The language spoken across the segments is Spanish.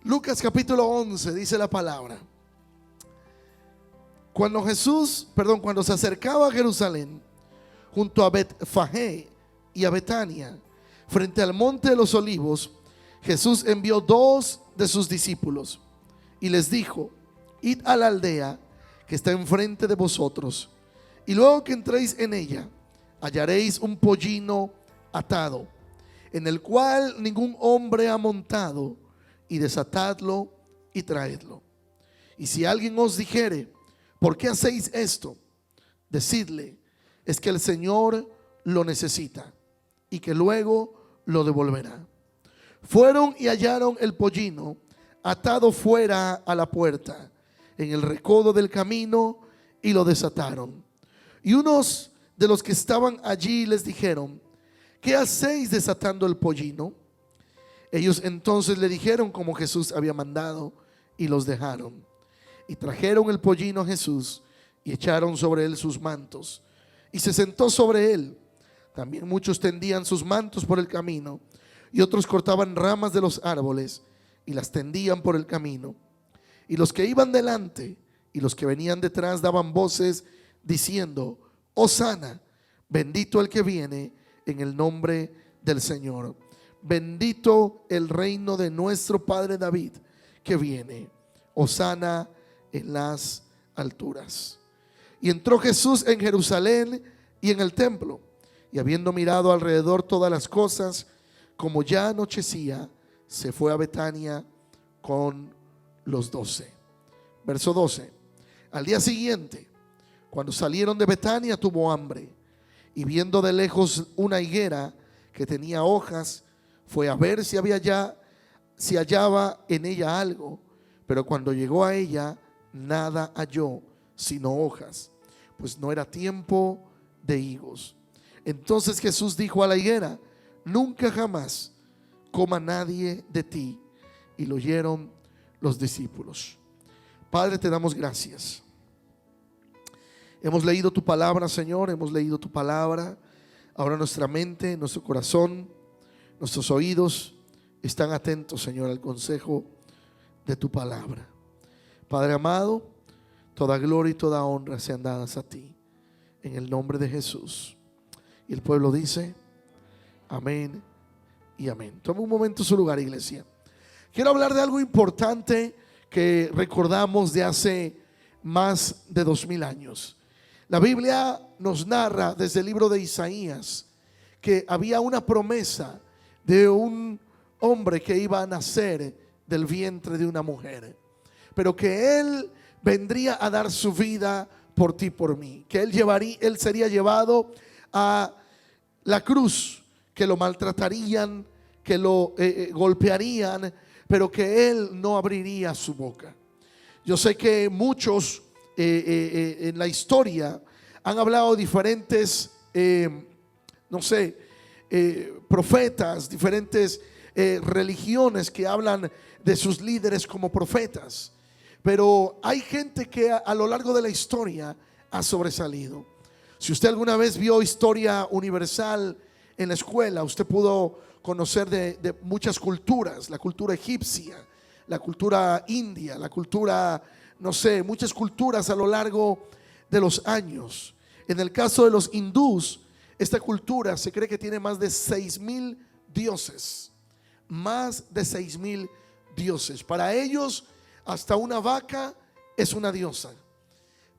Lucas capítulo 11 dice la palabra: cuando se acercaba a Jerusalén, junto a Betfagé y a Betania, frente al monte de los olivos, Jesús envió 2 de sus discípulos y les dijo: id a la aldea que está enfrente de vosotros, y luego que entréis en ella, hallaréis un pollino atado, en el cual ningún hombre ha montado, y desatadlo y traedlo. Y si alguien os dijere: ¿por qué hacéis esto?, decidle: es que el Señor lo necesita, y que luego lo devolverá. Fueron y hallaron el pollino atado fuera a la puerta, en el recodo del camino, y lo desataron. Y unos de los que estaban allí les dijeron: ¿qué hacéis desatando el pollino? Ellos entonces le dijeron como Jesús había mandado, y los dejaron. Y trajeron el pollino a Jesús, y echaron sobre él sus mantos, y se sentó sobre él. También muchos tendían sus mantos por el camino, y otros cortaban ramas de los árboles y las tendían por el camino. Y los que iban delante y los que venían detrás daban voces diciendo: Hosana, bendito el que viene en el nombre del Señor, bendito el reino de nuestro padre David que viene, Hosana en las alturas. Y entró Jesús en Jerusalén y en el templo, y habiendo mirado alrededor todas las cosas, como ya anochecía, se fue a Betania con los 12. Verso 12. Al día siguiente, cuando salieron de Betania, tuvo hambre, y viendo de lejos una higuera que tenía hojas, fue a ver si hallaba en ella algo. Pero cuando llegó a ella, nada halló sino hojas, pues no era tiempo de higos. Entonces Jesús dijo a la higuera: nunca jamás coma nadie de ti. Y lo oyeron los discípulos. Padre, te damos gracias. Hemos leído tu palabra, Señor, hemos leído tu palabra. Ahora nuestra mente, nuestro corazón, nuestros oídos están atentos, Señor, al consejo de tu palabra. Padre amado, toda gloria y toda honra sean dadas a ti, en el nombre de Jesús. Y el pueblo dice: amén y amén. Toma un momento su lugar, iglesia. Quiero hablar de algo importante que recordamos de hace más de 2000 años. La Biblia nos narra desde el libro de Isaías que había una promesa de un hombre que iba a nacer del vientre de una mujer, pero que él vendría a dar su vida por ti, por mí, que él sería llevado a la cruz, que lo maltratarían, que lo golpearían, pero que él no abriría su boca. Yo sé que muchos en la historia han hablado de diferentes profetas, diferentes religiones que hablan de sus líderes como profetas, pero hay gente que a lo largo de la historia ha sobresalido. Si usted alguna vez vio Historia Universal en la escuela, usted pudo conocer de muchas culturas: la cultura egipcia, la cultura india, la cultura, muchas culturas a lo largo de los años. En el caso de los hindús, esta cultura se cree que tiene más de 6000 dioses. Más de 6000 dioses. Para ellos, hasta una vaca es una diosa.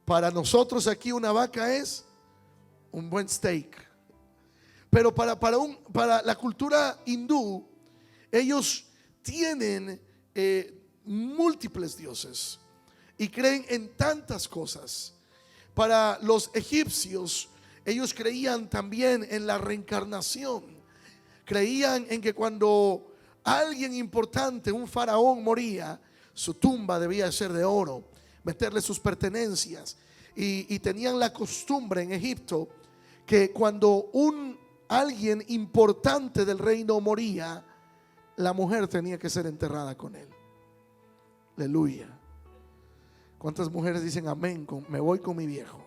Para nosotros aquí una vaca es un buen steak. Pero para la cultura hindú, ellos tienen múltiples dioses y creen en tantas cosas. Para los egipcios, ellos creían también en la reencarnación. Creían en que cuando alguien importante, un faraón, moría, su tumba debía ser de oro, meterle sus pertenencias. Y tenían la costumbre en Egipto que cuando alguien importante del reino moría, la mujer tenía que ser enterrada con él. Aleluya. ¿Cuántas mujeres dicen amén? Me voy con mi viejo.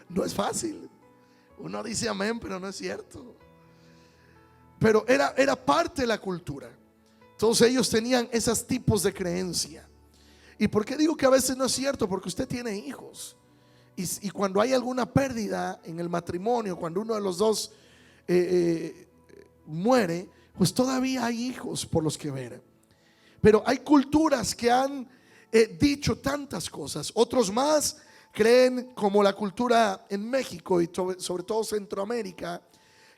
No es fácil. Uno dice amén, pero no es cierto. Pero era parte de la cultura. Todos ellos tenían esos tipos de creencia. ¿Y por qué digo que a veces no es cierto? Porque usted tiene hijos. Y cuando hay alguna pérdida en el matrimonio, cuando uno de los dos muere, pues todavía hay hijos por los que ver. Pero hay culturas que han dicho tantas cosas. Otros más creen, como la cultura en México y sobre todo Centroamérica,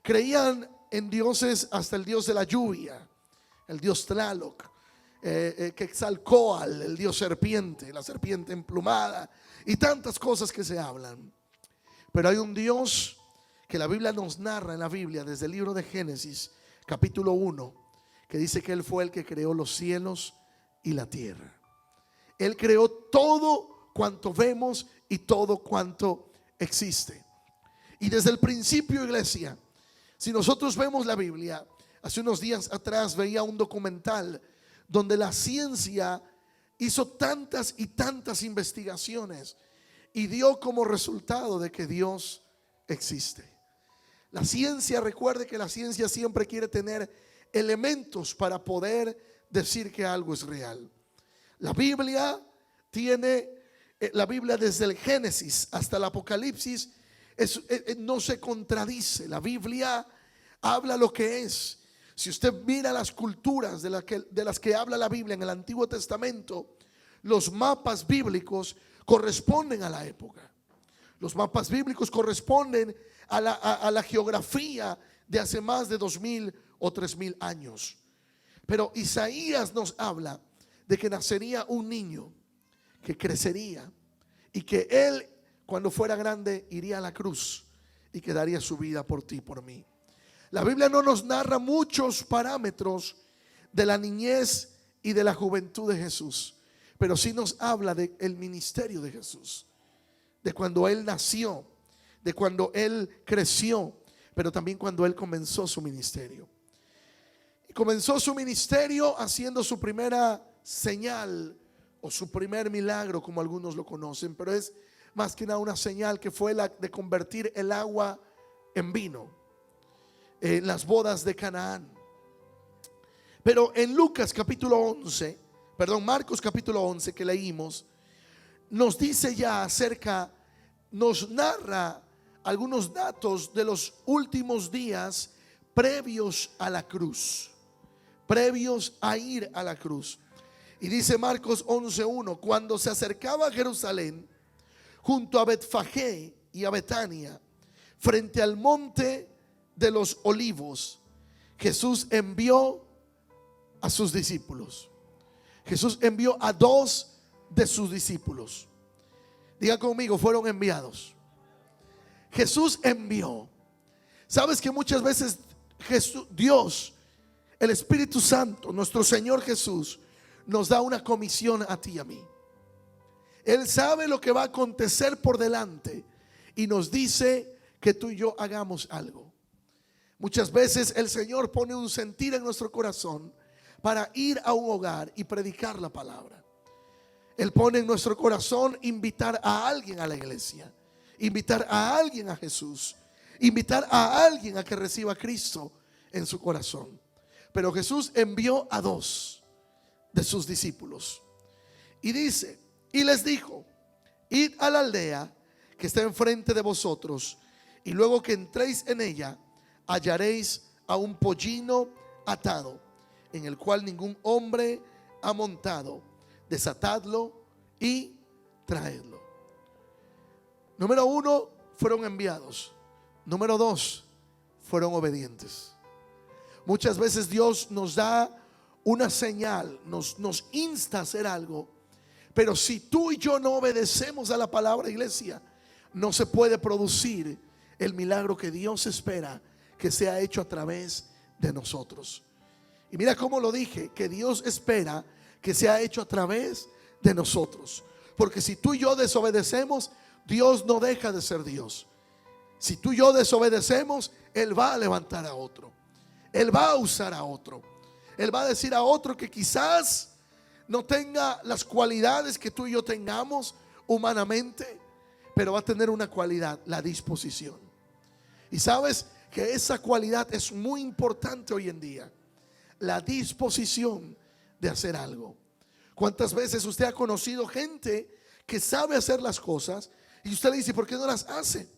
creían en dioses, hasta el dios de la lluvia, el dios Tlaloc, Quetzalcóatl, el dios serpiente, la serpiente emplumada, y tantas cosas que se hablan. Pero hay un Dios que la Biblia nos narra, en la Biblia, desde el libro de Génesis capítulo 1, que dice que Él fue el que creó los cielos y la tierra. Él creó todo cuanto vemos y todo cuanto existe. Y desde el principio, iglesia, si nosotros vemos la Biblia, hace unos días atrás veía un documental donde la ciencia hizo tantas y tantas investigaciones y dio como resultado de que Dios existe. La ciencia, recuerde que la ciencia siempre quiere tener elementos para poder decir que algo es real. La Biblia tiene, la Biblia desde el Génesis hasta el Apocalipsis no se contradice. La Biblia habla lo que es. Si usted mira las culturas de las que habla la Biblia en el Antiguo Testamento, los mapas bíblicos corresponden a la época. Los mapas bíblicos corresponden a la geografía de hace más de 2000 o 3000 años. Pero Isaías nos habla de que nacería un niño que crecería y que él, cuando fuera grande, iría a la cruz y que daría su vida por ti y por mí. La Biblia no nos narra muchos parámetros de la niñez y de la juventud de Jesús, pero sí nos habla del ministerio de Jesús, de cuando Él nació, de cuando Él creció, pero también cuando Él comenzó su ministerio. Y comenzó su ministerio haciendo su primera señal o su primer milagro, como algunos lo conocen, pero es más que nada una señal, que fue la de convertir el agua en vino en las bodas de Canaán. Pero en Marcos capítulo 11 que leímos, nos dice ya nos narra algunos datos de los últimos días previos a la cruz, previos a ir a la cruz. Y dice Marcos 11:1: cuando se acercaba a Jerusalén, junto a Betfagé y a Betania, frente al monte de los olivos, Jesús envió a sus discípulos. Jesús envió a 2 de sus discípulos. Diga conmigo: fueron enviados. Jesús envió. Sabes que muchas veces Dios, el Espíritu Santo, nuestro Señor Jesús, nos da una comisión a ti y a mí. Él sabe lo que va a acontecer por delante y nos dice que tú y yo hagamos algo. Muchas veces el Señor pone un sentir en nuestro corazón para ir a un hogar y predicar la palabra. Él pone en nuestro corazón invitar a alguien a la iglesia, invitar a alguien a Jesús, invitar a alguien a que reciba a Cristo en su corazón. Pero Jesús envió a 2 de sus discípulos y dice: y les dijo: id a la aldea que está enfrente de vosotros, y luego que entréis en ella, hallaréis a un pollino atado, en el cual ningún hombre ha montado. Desatadlo y traedlo. Número 1, fueron enviados. Número 2, fueron obedientes. Muchas veces Dios nos da una señal, nos insta a hacer algo, pero si tú y yo no obedecemos a la palabra, iglesia, no se puede producir el milagro que Dios espera que sea hecho a través de nosotros. Y mira cómo lo dije, que Dios espera que sea hecho a través de nosotros. Porque si tú y yo desobedecemos, Dios no deja de ser Dios. Si tú y yo desobedecemos, Él va a levantar a otro. Él va a usar a otro. Él va a decir a otro que quizás no tenga las cualidades que tú y yo tengamos humanamente, pero va a tener una cualidad: la disposición. Y sabes que esa cualidad es muy importante hoy en día. la disposición de hacer algo. ¿Cuántas veces usted ha conocido gente que sabe hacer las cosas y usted le dice, ¿por qué no las hace?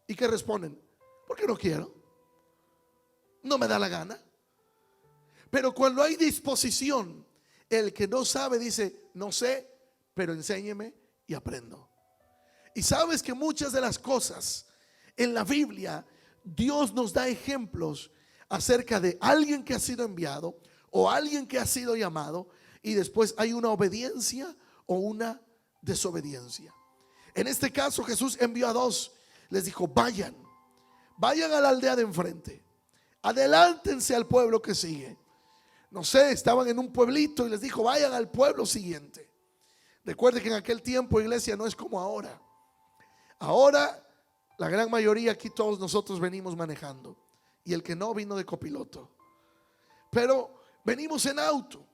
¿Y qué responden? Porque no quiero, no me da la gana. Pero cuando hay disposición, el que no sabe dice, no sé, pero enséñeme y aprendo. Y sabes que muchas de las cosas en la Biblia, Dios nos da ejemplos acerca de alguien que ha sido enviado o alguien que ha sido llamado, y después hay una obediencia o una desobediencia. En este caso Jesús envió a dos. Les dijo, vayan a la aldea de enfrente, adelántense al pueblo que sigue. No sé, estaban en un pueblito y les dijo, vayan al pueblo siguiente. Recuerde que en aquel tiempo, iglesia, no es como ahora. Ahora la gran mayoría aquí, todos nosotros venimos manejando, y el que no, vino de copiloto. Pero venimos en auto.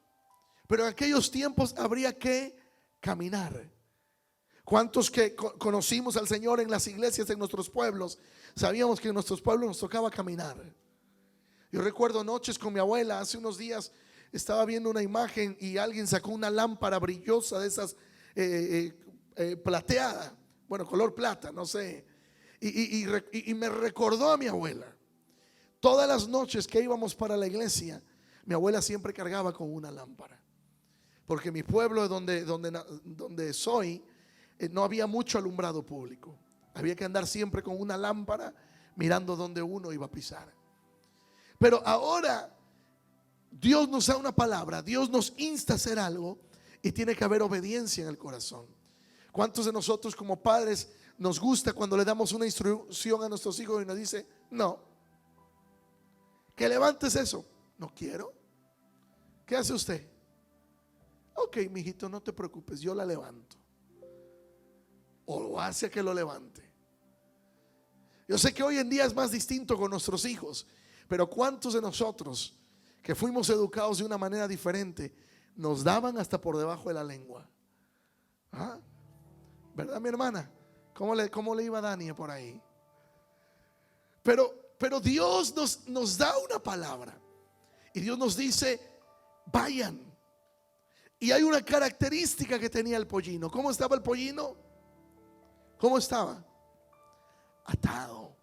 Pero en aquellos tiempos habría que caminar. ¿Cuántos que conocimos al Señor en las iglesias, en nuestros pueblos, sabíamos que en nuestros pueblos nos tocaba caminar? Yo recuerdo noches con mi abuela. Hace unos días estaba viendo una imagen y alguien sacó una lámpara brillosa de esas plateada, bueno, color plata, no sé, y me recordó a mi abuela. Todas las noches que íbamos para la iglesia, mi abuela siempre cargaba con una lámpara, porque mi pueblo donde soy, no había mucho alumbrado público. Había que andar siempre con una lámpara mirando donde uno iba a pisar. Pero ahora Dios nos da una palabra, Dios nos insta a hacer algo, y tiene que haber obediencia en el corazón. ¿Cuántos de nosotros como padres nos gusta cuando le damos una instrucción a nuestros hijos y nos dice, no, que levantes eso? No quiero. ¿Qué hace usted? Ok, mijito, no te preocupes, yo la levanto. O lo hace a que lo levante. Yo sé que hoy en día es más distinto con nuestros hijos, pero ¿cuántos de nosotros que fuimos educados de una manera diferente nos daban hasta por debajo de la lengua? ¿Ah? ¿Verdad, mi hermana? ¿Cómo le iba a Dani por ahí? Pero Dios nos da una palabra y Dios nos dice, vayan. Y hay una característica que tenía el pollino. ¿Cómo estaba el pollino? ¿Cómo estaba? Atado.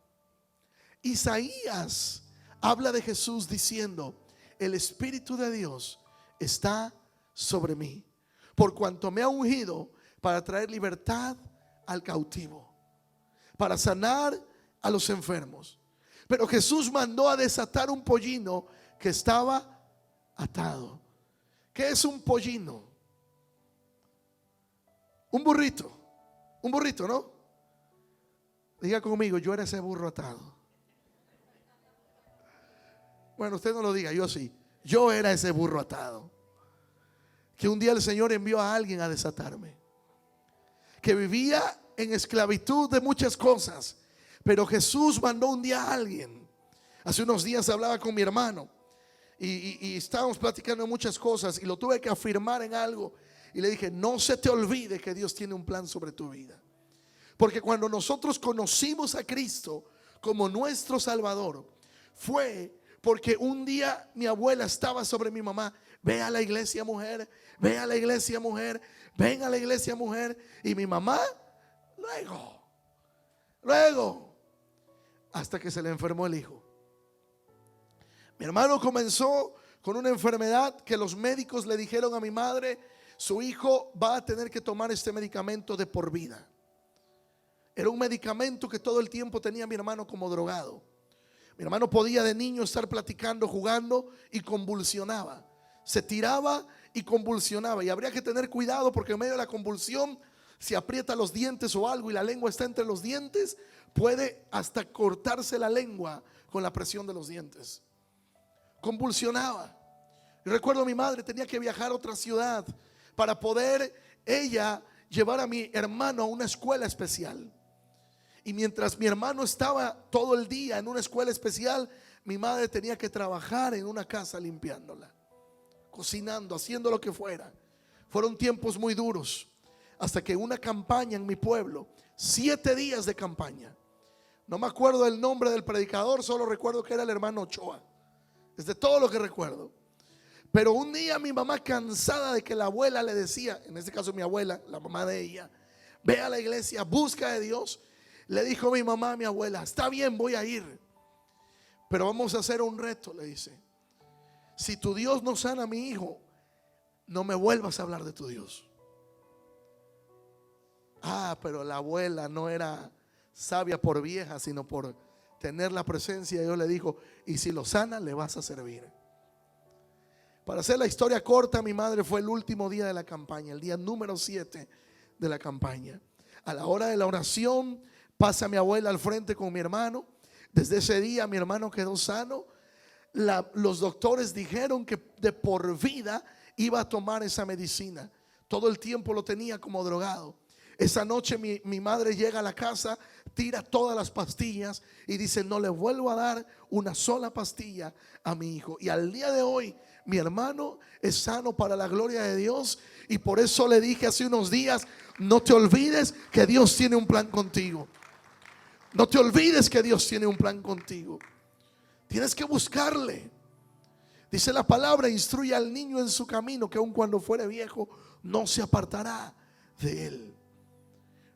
Isaías habla de Jesús diciendo, el Espíritu de Dios está sobre mí, por cuanto me ha ungido para traer libertad al cautivo, para sanar a los enfermos. Pero Jesús mandó a desatar un pollino que estaba atado. ¿Qué es un pollino? Un burrito, ¿no? Diga conmigo, yo era ese burro atado. Bueno, usted no lo diga, yo sí. Yo era ese burro atado, que un día el Señor envió a alguien a desatarme, que vivía en esclavitud de muchas cosas, pero Jesús mandó un día a alguien. Hace unos días hablaba con mi hermano y estábamos platicando de muchas cosas, y lo tuve que afirmar en algo, y le dije, no se te olvide que Dios tiene un plan sobre tu vida. Porque cuando nosotros conocimos a Cristo como nuestro Salvador, fue porque un día mi abuela estaba sobre mi mamá. Ve a la iglesia, mujer, ve a la iglesia, mujer, ven a la iglesia, mujer. Y mi mamá, luego, hasta que se le enfermó el hijo. Mi hermano comenzó con una enfermedad que los médicos le dijeron a mi madre, su hijo va a tener que tomar este medicamento de por vida. Era un medicamento que todo el tiempo tenía mi hermano como drogado. Mi hermano podía de niño estar platicando, jugando, y convulsionaba. Se tiraba y convulsionaba, y habría que tener cuidado porque en medio de la convulsión, si aprieta los dientes o algo y la lengua está entre los dientes, puede hasta cortarse la lengua con la presión de los dientes. Convulsionaba. Yo recuerdo a mi madre, tenía que viajar a otra ciudad para poder ella llevar a mi hermano a una escuela especial. Y mientras mi hermano estaba todo el día en una escuela especial, mi madre tenía que trabajar en una casa limpiándola, cocinando, haciendo lo que fuera. Fueron tiempos muy duros, hasta que una campaña en mi pueblo, 7 días de campaña. No me acuerdo del nombre del predicador, solo recuerdo que era el hermano Ochoa. Es de todo lo que recuerdo. Pero un día mi mamá, cansada de que la abuela le decía, en este caso mi abuela, la mamá de ella, ve a la iglesia, busca de Dios, le dijo mi mamá a mi abuela: está bien, voy a ir, pero vamos a hacer un reto. Le dice: si tu Dios no sana a mi hijo, no me vuelvas a hablar de tu Dios. Pero la abuela no era sabia por vieja, sino por tener la presencia de Dios. Le dijo: y si lo sana, le vas a servir. Para hacer la historia corta, mi madre fue el último día de la campaña, el día número 7 de la campaña. A la hora de la oración, pasa mi abuela al frente con mi hermano. Desde ese día mi hermano quedó sano. Los doctores dijeron que de por vida iba a tomar esa medicina. Todo el tiempo lo tenía como drogado. Esa noche mi madre llega a la casa, tira todas las pastillas y dice: no le vuelvo a dar una sola pastilla a mi hijo. Y al día de hoy mi hermano es sano para la gloria de Dios. Y por eso le dije hace unos días: no te olvides que Dios tiene un plan contigo. No te olvides que Dios tiene un plan contigo. Tienes que buscarle. Dice la palabra: instruye al niño en su camino, que aun cuando fuere viejo no se apartará de él.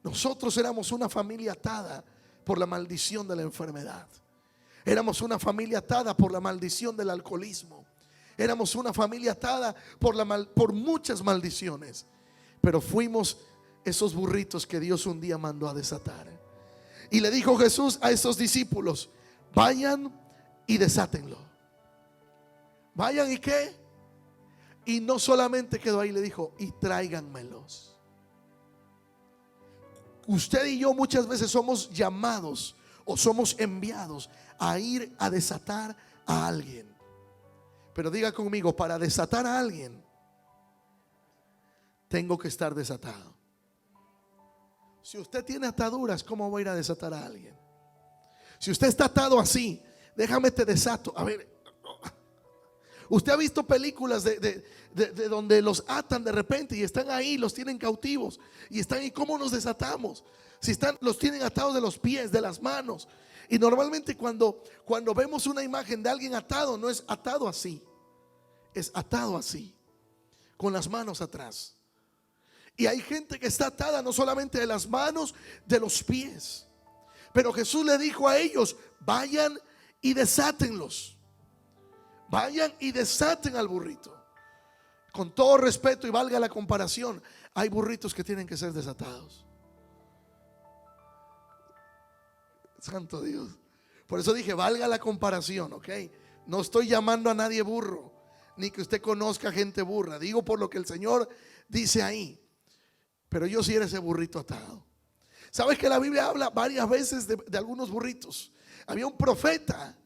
Nosotros éramos una familia atada por la maldición de la enfermedad. Éramos una familia atada por la maldición del alcoholismo. Éramos una familia atada por muchas maldiciones. Pero fuimos esos burritos que Dios un día mandó a desatar. Y le dijo Jesús a esos discípulos: vayan y desátenlo. Vayan y qué. Y no solamente quedó ahí, le dijo: y tráiganmelos. Usted y yo muchas veces somos llamados o somos enviados a ir a desatar a alguien. Pero diga conmigo: para desatar a alguien tengo que estar desatado. Si usted tiene ataduras, ¿cómo va a ir a desatar a alguien? Si usted está atado así, déjame te desato. A ver, usted ha visto películas de donde los atan de repente y están ahí, los tienen cautivos y están ahí. ¿Cómo nos desatamos? Si los tienen atados de los pies, de las manos. Y normalmente cuando vemos una imagen de alguien atado, no es atado así, es atado así, con las manos atrás. Y hay gente que está atada no solamente de las manos, de los pies. Pero Jesús le dijo a ellos: vayan y desátenlos. Vayan y desaten al burrito. Con todo respeto y valga la comparación, hay burritos que tienen que ser desatados. Santo Dios. Por eso dije, valga la comparación, ¿ok? No estoy llamando a nadie burro, ni que usted conozca gente burra. Digo por lo que el Señor dice ahí. Pero yo sí era ese burrito atado. ¿Sabes que la Biblia habla varias veces de algunos burritos? Había un profeta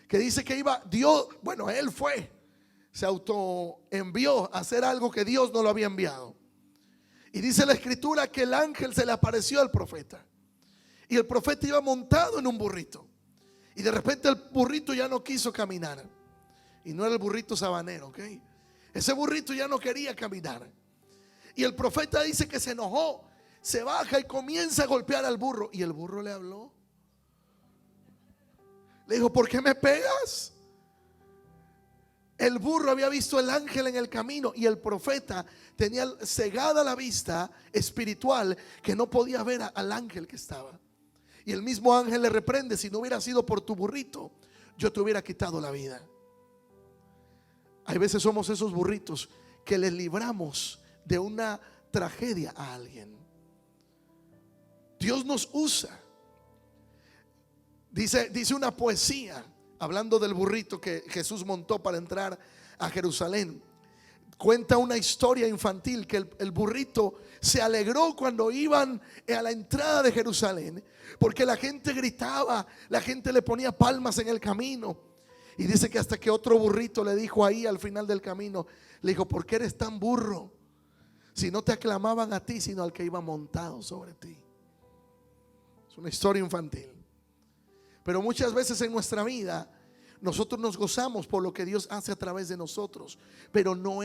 que dice que Dios, bueno, él se autoenvió a hacer algo que Dios no lo había enviado. Y dice la escritura que el ángel se le apareció al profeta. Y el profeta iba montado en un burrito. Y de repente el burrito ya no quiso caminar. Y no era el burrito sabanero, ¿ok? Ese burrito ya no quería caminar. Y el profeta dice que se enojó, se baja y comienza a golpear al burro. Y el burro le habló. Le dijo: ¿por qué me pegas? El burro había visto el ángel en el camino y el profeta tenía cegada la vista espiritual, que no podía ver al ángel que estaba. Y el mismo ángel le reprende: si no hubiera sido por tu burrito, yo te hubiera quitado la vida. Hay veces somos esos burritos que les libramos de una tragedia a alguien. Dios nos usa. Dice una poesía hablando del burrito que Jesús montó para entrar a Jerusalén. Cuenta una historia infantil que el burrito se alegró cuando iban a la entrada de Jerusalén, porque la gente gritaba, la gente le ponía palmas en el camino. Y dice que hasta que otro burrito le dijo ahí al final del camino, le dijo: ¿por qué eres tan burro? Si no te aclamaban a ti, sino al que iba montado sobre ti. Es una historia infantil. Pero muchas veces en nuestra vida nosotros nos gozamos por lo que Dios hace a través de nosotros, pero no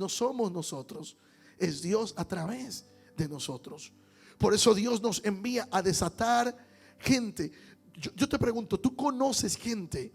somos nosotros, es Dios a través de nosotros. Por eso Dios nos envía a desatar gente. Yo te pregunto, ¿tú conoces gente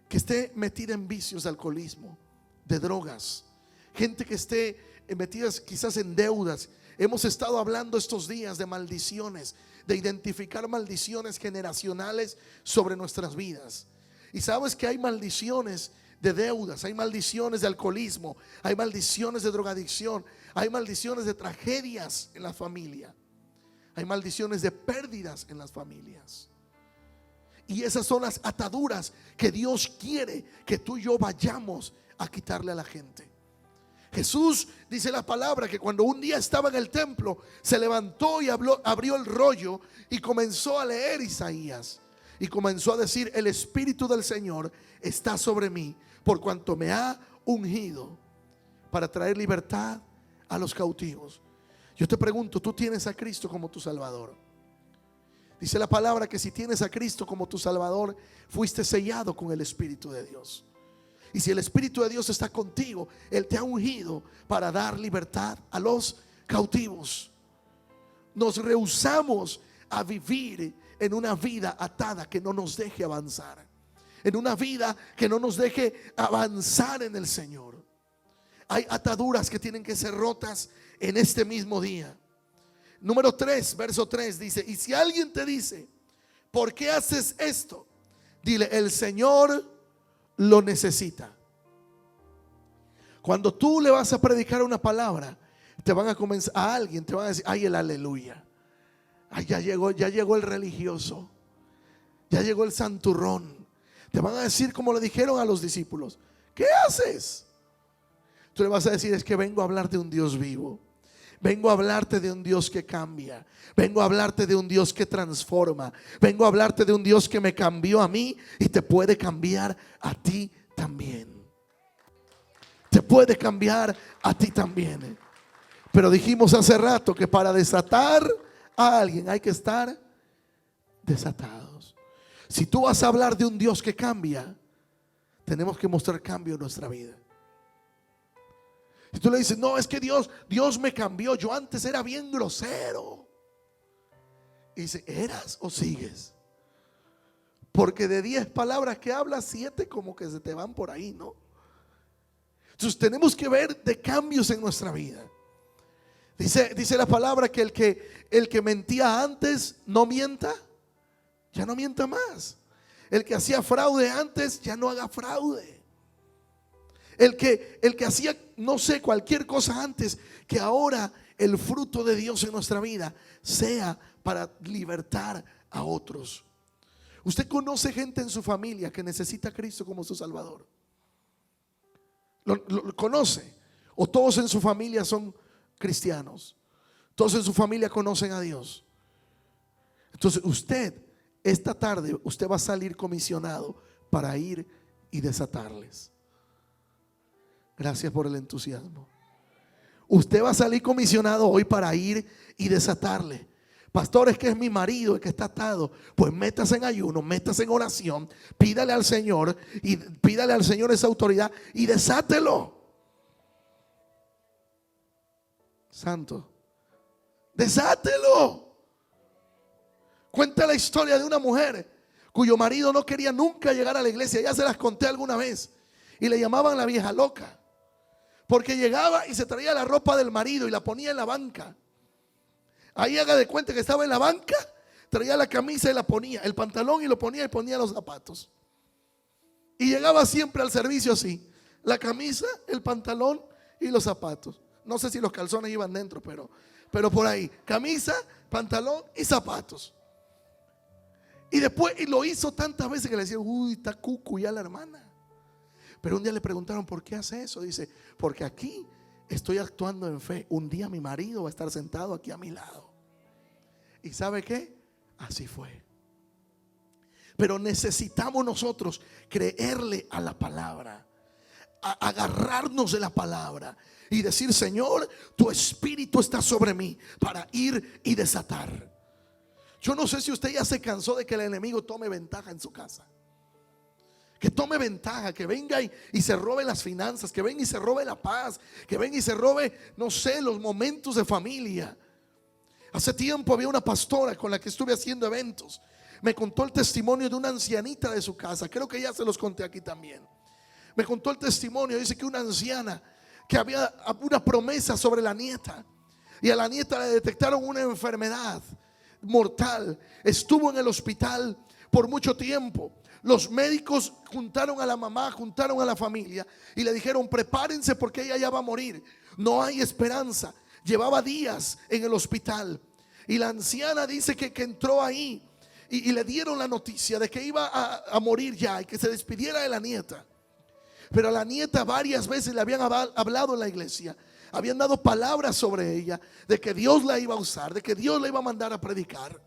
que esté metida en vicios de alcoholismo, de drogas, gente que esté metidas quizás en deudas. Hemos estado hablando estos días de maldiciones, de identificar maldiciones generacionales sobre nuestras vidas. Y sabes que hay maldiciones de deudas, hay maldiciones de alcoholismo, hay maldiciones de drogadicción, hay maldiciones de tragedias en la familia, hay maldiciones de pérdidas en las familias. Y esas son las ataduras que Dios quiere que tú y yo vayamos a quitarle a la gente. Jesús dice la palabra que cuando un día estaba en el templo, se levantó y abrió el rollo y comenzó a leer Isaías. Y comenzó a decir: el Espíritu del Señor está sobre mí, por cuanto me ha ungido para traer libertad a los cautivos. Yo te pregunto, ¿tú tienes a Cristo como tu Salvador? Dice la palabra que si tienes a Cristo como tu Salvador, fuiste sellado con el Espíritu de Dios. Y si el Espíritu de Dios está contigo, Él te ha ungido para dar libertad a los cautivos. Nos rehusamos a vivir en una vida atada que no nos deje avanzar, en una vida que no nos deje avanzar en el Señor. Hay ataduras que tienen que ser rotas en este mismo día. Número 3, verso 3 dice: y si alguien te dice, ¿por qué haces esto? Dile: el Señor lo necesita. Cuando tú le vas a predicar una palabra, te van a comenzar, a alguien te van a decir: ay, el aleluya, ay, ya llegó el religioso, ya llegó el santurrón. Te van a decir como le dijeron a los discípulos: ¿qué haces? Tú le vas a decir: es que vengo a hablar de un Dios vivo. Vengo a hablarte de un Dios que cambia. Vengo a hablarte de un Dios que transforma. Vengo a hablarte de un Dios que me cambió a mí y te puede cambiar a ti también. Te puede cambiar a ti también. Pero dijimos hace rato que para desatar a alguien hay que estar desatados. Si tú vas a hablar de un Dios que cambia, tenemos que mostrar cambio en nuestra vida. Si tú le dices: no, es que Dios me cambió, yo antes era bien grosero. Y dice: ¿eras o sigues? Porque de 10 palabras que hablas, 7 como que se te van por ahí, ¿no? Entonces tenemos que ver de cambios en nuestra vida. Dice la palabra que el que mentía antes no mienta, ya no mienta más. El que hacía fraude antes, ya no haga fraude. El que hacía, no sé, cualquier cosa antes, que ahora el fruto de Dios en nuestra vida sea para libertar a otros. Usted conoce gente en su familia que necesita a Cristo como su Salvador. ¿Lo conoce? O todos en su familia son cristianos. Todos en su familia conocen a Dios. Entonces usted, esta tarde, usted va a salir comisionado para ir y desatarles. Gracias por el entusiasmo. Usted va a salir comisionado hoy para ir y desatarle. Pastor, es que es mi marido el que está atado. Pues métase en ayuno, métase en oración, pídale al Señor y pídale al Señor esa autoridad y desátelo. Santo, desátelo. Cuenta la historia de una mujer cuyo marido no quería nunca llegar a la iglesia. Ya se las conté alguna vez. Y le llamaban la vieja loca, porque llegaba y se traía la ropa del marido y la ponía en la banca. Ahí haga de cuenta que estaba en la banca, traía la camisa y la ponía, el pantalón y lo ponía y ponía los zapatos. Y llegaba siempre al servicio así: la camisa, el pantalón y los zapatos. No sé si los calzones iban dentro, pero por ahí, camisa, pantalón y zapatos. Y después, y lo hizo tantas veces que le decían: uy, está cucu ya la hermana. Pero un día le preguntaron: ¿por qué hace eso? Dice: porque aquí estoy actuando en fe. Un día mi marido va a estar sentado aquí a mi lado. ¿Y sabe qué? Así fue. Pero necesitamos nosotros creerle a la palabra, agarrarnos de la palabra y decir: Señor, tu espíritu está sobre mí para ir y desatar. Yo no sé si usted ya se cansó de que el enemigo tome ventaja en su casa, que tome ventaja, que venga y se robe las finanzas, que venga y se robe la paz, que venga y se robe, no sé, los momentos de familia. Hace tiempo había una pastora con la que estuve haciendo eventos. Me contó el testimonio de una ancianita de su casa. Creo que ya se los conté aquí también. Me contó el testimonio. Dice que una anciana, que había una promesa sobre la nieta, y a la nieta le detectaron una enfermedad mortal. Estuvo en el hospital por mucho tiempo. Los médicos juntaron a la mamá, juntaron a la familia y le dijeron: prepárense porque ella ya va a morir. No hay esperanza. Llevaba días en el hospital. Y la anciana dice que entró ahí y le dieron la noticia de que iba a morir ya y que se despidiera de la nieta. Pero a la nieta varias veces le habían hablado en la iglesia, habían dado palabras sobre ella, de que Dios la iba a usar, de que Dios la iba a mandar a predicar.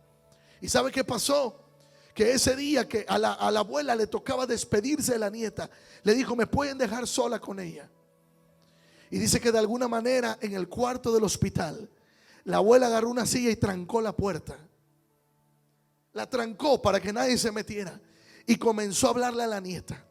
¿Y sabe qué pasó? Que ese día que a la abuela le tocaba despedirse de la nieta, le dijo: ¿me pueden dejar sola con ella? Y dice que de alguna manera en el cuarto del hospital, la abuela agarró una silla y trancó la puerta. La trancó para que nadie se metiera. Y comenzó a hablarle a la nieta.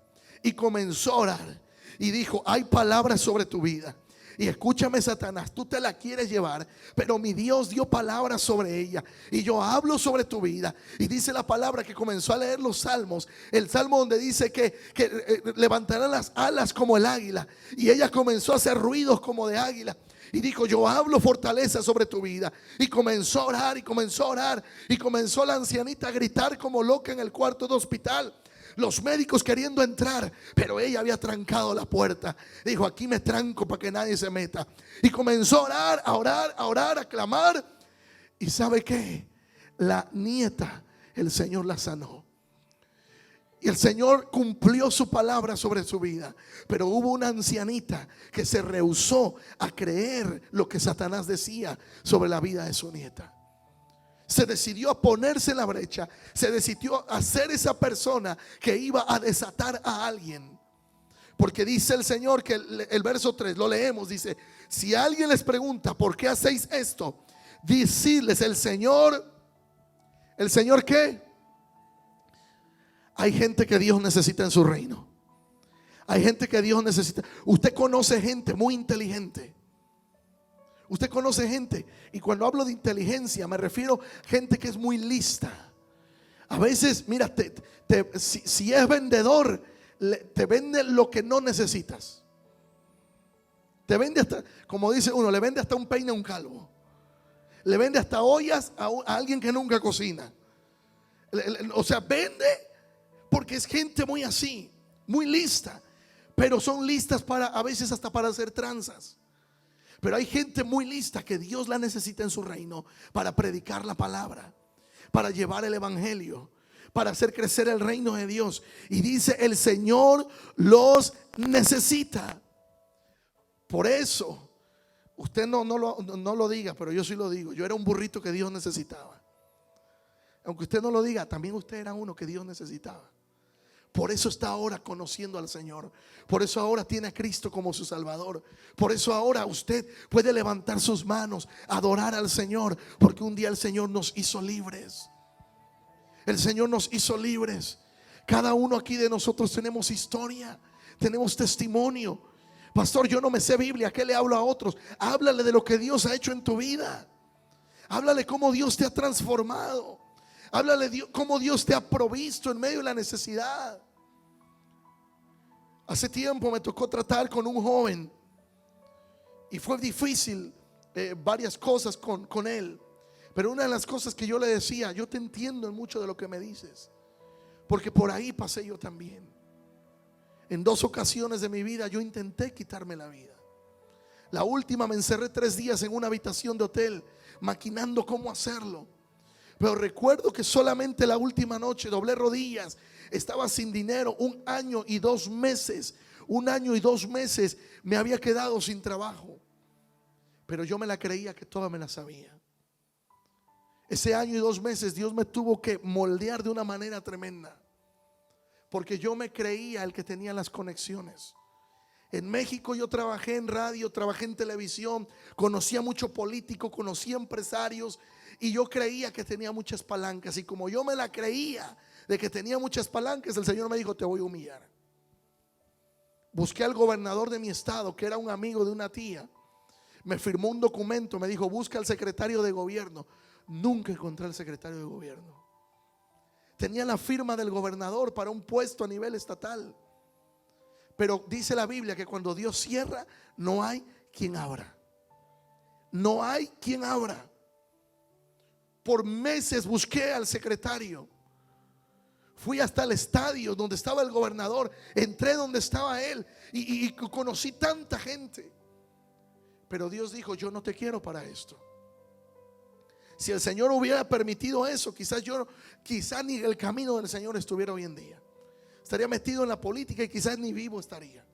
Y comenzó a orar. Y dijo: hay palabras sobre tu vida. Y escúchame, Satanás, tú te la quieres llevar, pero mi Dios dio palabras sobre ella. Y yo hablo sobre tu vida. Y dice la palabra que comenzó a leer los salmos. El salmo donde dice que levantarán las alas como el águila. Y ella comenzó a hacer ruidos como de águila. Y dijo: yo hablo fortaleza sobre tu vida. Y comenzó a orar y comenzó a orar. Y comenzó la ancianita a gritar como loca en el cuarto de hospital. Los médicos queriendo entrar, pero ella había trancado la puerta. Dijo: aquí me tranco para que nadie se meta. Y comenzó a orar, a orar, a orar, a clamar. ¿Y sabe qué? La nieta, el Señor la sanó. Y el Señor cumplió su palabra sobre su vida. Pero hubo una ancianita que se rehusó a creer lo que Satanás decía sobre la vida de su nieta. Se decidió a ponerse en la brecha. Se decidió a ser esa persona que iba a desatar a alguien. Porque dice el Señor que el verso 3, lo leemos, dice: si alguien les pregunta ¿por qué hacéis esto? Decidles: ¿el Señor qué? Hay gente que Dios necesita en su reino. Hay gente que Dios necesita. Usted conoce gente muy inteligente. Usted conoce gente, y cuando hablo de inteligencia me refiero a gente que es muy lista. A veces, mira, si es vendedor, te vende lo que no necesitas. Te vende hasta, como dice uno, le vende hasta un peine a un calvo. Le vende hasta ollas a alguien que nunca cocina. O sea, vende porque es gente muy así, muy lista. Pero son listas para, a veces hasta para hacer tranzas. Pero hay gente muy lista que Dios la necesita en su reino para predicar la palabra, para llevar el evangelio, para hacer crecer el reino de Dios. Y dice: el Señor los necesita. Por eso, usted no lo diga, pero yo sí lo digo. Yo era un burrito que Dios necesitaba. Aunque usted no lo diga, también usted era uno que Dios necesitaba. Por eso está ahora conociendo al Señor. Por eso ahora tiene a Cristo como su Salvador. Por eso ahora usted puede levantar sus manos, adorar al Señor, porque un día el Señor nos hizo libres. El Señor nos hizo libres. Cada uno aquí de nosotros tenemos historia, tenemos testimonio. Pastor, yo no me sé Biblia, ¿qué le hablo a otros? Háblale de lo que Dios ha hecho en tu vida. Háblale cómo Dios te ha transformado. Háblale cómo Dios te ha provisto en medio de la necesidad. Hace tiempo me tocó tratar con un joven y fue difícil varias cosas con él. Pero una de las cosas que yo le decía: yo te entiendo en mucho de lo que me dices, porque por ahí pasé yo también. En 2 ocasiones de mi vida yo intenté quitarme la vida. La última me encerré 3 días en una habitación de hotel, maquinando cómo hacerlo. Pero recuerdo que solamente la última noche doblé rodillas. Estaba sin dinero, 1 año y 2 meses. 1 año y 2 meses me había quedado sin trabajo. Pero yo me la creía que toda me la sabía. Ese año y 2 meses Dios me tuvo que moldear de una manera tremenda, porque yo me creía el que tenía las conexiones. En México yo trabajé en radio, trabajé en televisión, conocía mucho político, conocía empresarios, y yo creía que tenía muchas palancas. Y como yo me la creía de que tenía muchas palancas, el Señor me dijo: te voy a humillar. Busqué al gobernador de mi estado, que era un amigo de una tía. Me firmó un documento, me dijo: busca al secretario de gobierno. Nunca encontré al secretario de gobierno. Tenía la firma del gobernador para un puesto a nivel estatal, Pero dice la Biblia que cuando Dios cierra, no hay quien abra. No hay quien abra. Por meses busqué al secretario. Fui hasta el estadio donde estaba el gobernador. Entré donde estaba él y conocí tanta gente. Pero Dios dijo: yo no te quiero para esto. Si el Señor hubiera permitido eso, quizás ni el camino del Señor estuviera hoy en día. Estaría metido en la política y quizás ni vivo estaría.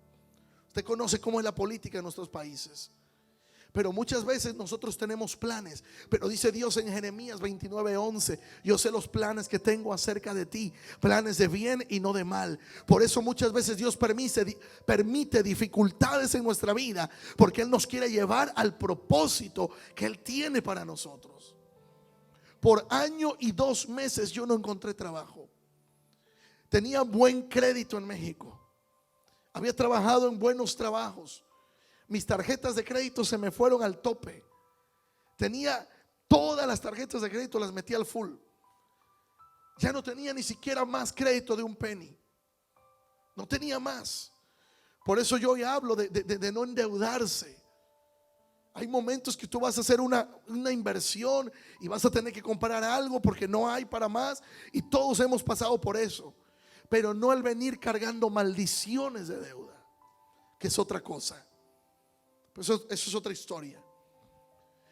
Usted conoce cómo es la política en nuestros países. Pero muchas veces nosotros tenemos planes. Pero dice Dios en Jeremías 29:11: yo sé los planes que tengo acerca de ti, planes de bien y no de mal. Por eso muchas veces Dios permite dificultades en nuestra vida, porque Él nos quiere llevar al propósito que Él tiene para nosotros. Por año y 2 meses yo no encontré trabajo. Tenía buen crédito en México. Había trabajado en buenos trabajos. Mis tarjetas de crédito se me fueron al tope. Tenía todas las tarjetas de crédito, las metí al full. Ya no tenía ni siquiera más crédito de un penny. No tenía más. Por eso yo hoy hablo de no endeudarse. Hay momentos que tú vas a hacer una inversión y vas a tener que comprar algo porque no hay para más. Y todos hemos pasado por eso. Pero no el venir cargando maldiciones de deuda, que es otra cosa. Eso es otra historia.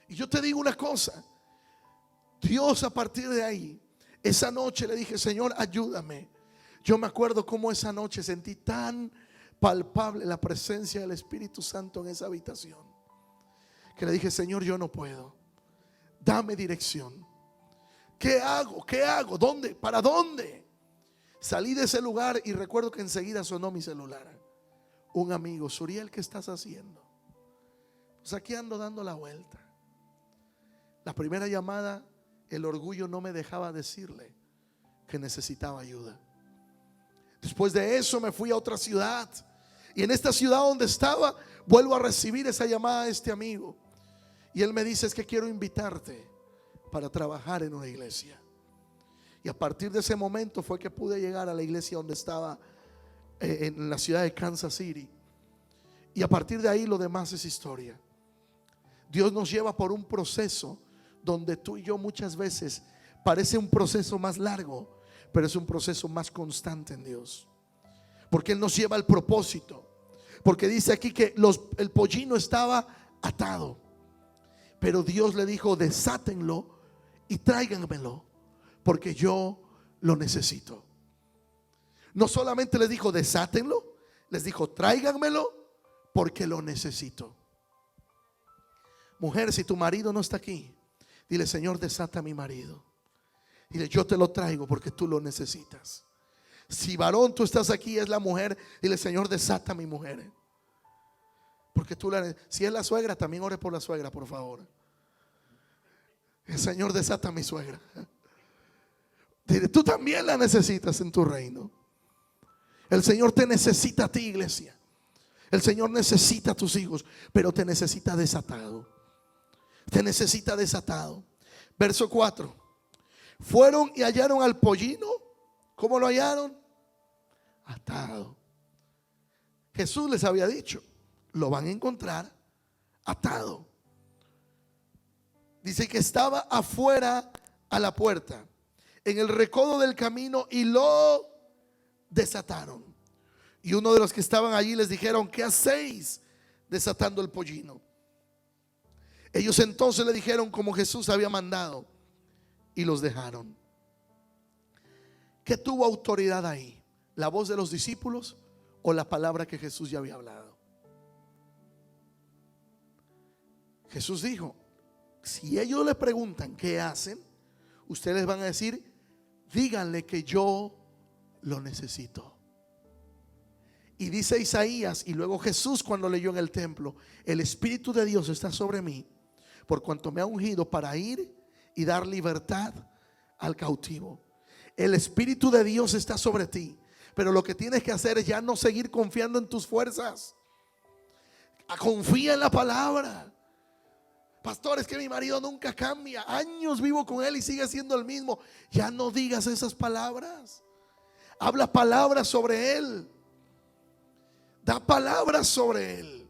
Y yo te digo una cosa: Dios, a partir de ahí, esa noche le dije: Señor, ayúdame. Yo me acuerdo cómo esa noche sentí tan palpable la presencia del Espíritu Santo en esa habitación, que le dije: Señor, yo no puedo, dame dirección. ¿Qué hago? ¿Qué hago? ¿Dónde? ¿Para dónde? Salí de ese lugar y recuerdo que enseguida sonó mi celular. Un amigo: Suriel, ¿qué estás haciendo? Pues aquí ando dando la vuelta. La primera llamada, el orgullo no me dejaba decirle que necesitaba ayuda. Después de eso me fui a otra ciudad. Y en esta ciudad donde estaba, vuelvo a recibir esa llamada de este amigo. Y él me dice: es que quiero invitarte para trabajar en una iglesia. Y a partir de ese momento fue que pude llegar a la iglesia donde estaba, en la ciudad de Kansas City. Y a partir de ahí lo demás es historia. Dios nos lleva por un proceso donde tú y yo muchas veces parece un proceso más largo, pero es un proceso más constante en Dios, porque Él nos lleva al propósito. Porque dice aquí que el pollino estaba atado, pero Dios le dijo: desátenlo y tráiganmelo, porque yo lo necesito. No solamente les dijo desátenlo, les dijo: tráiganmelo porque lo necesito. Mujer, si tu marido no está aquí, dile: Señor, desata a mi marido. Dile: yo te lo traigo porque tú lo necesitas. Si varón tú estás aquí, es la mujer, dile: Señor, desata a mi mujer, porque tú si es la suegra, también ore por la suegra, por favor. El Señor, desata a mi suegra. Dile: tú también la necesitas en tu reino. El Señor te necesita a ti, iglesia. El Señor necesita a tus hijos, pero te necesita desatado. Te necesita desatado. Verso 4. Fueron y hallaron al pollino. ¿Cómo lo hallaron? Atado. Jesús les había dicho: lo van a encontrar atado. Dice que estaba afuera a la puerta, en el recodo del camino, y lo desataron. Y uno de los que estaban allí les dijeron: ¿qué hacéis desatando el pollino? Ellos entonces le dijeron como Jesús había mandado, y los dejaron. ¿Qué tuvo autoridad ahí? ¿La voz de los discípulos o la palabra que Jesús ya había hablado? Jesús dijo: si ellos le preguntan qué hacen, ustedes van a decir: díganle que yo lo necesito. Y dice Isaías, y luego Jesús cuando leyó en el templo: el Espíritu de Dios está sobre mí, por cuanto me ha ungido para ir y dar libertad al cautivo. El Espíritu de Dios está sobre ti, pero lo que tienes que hacer es ya no seguir confiando en tus fuerzas. Confía en la palabra. Pastor, es que mi marido nunca cambia, años vivo con él y sigue siendo el mismo. Ya no digas esas palabras. Habla palabras sobre él. Da palabras sobre él.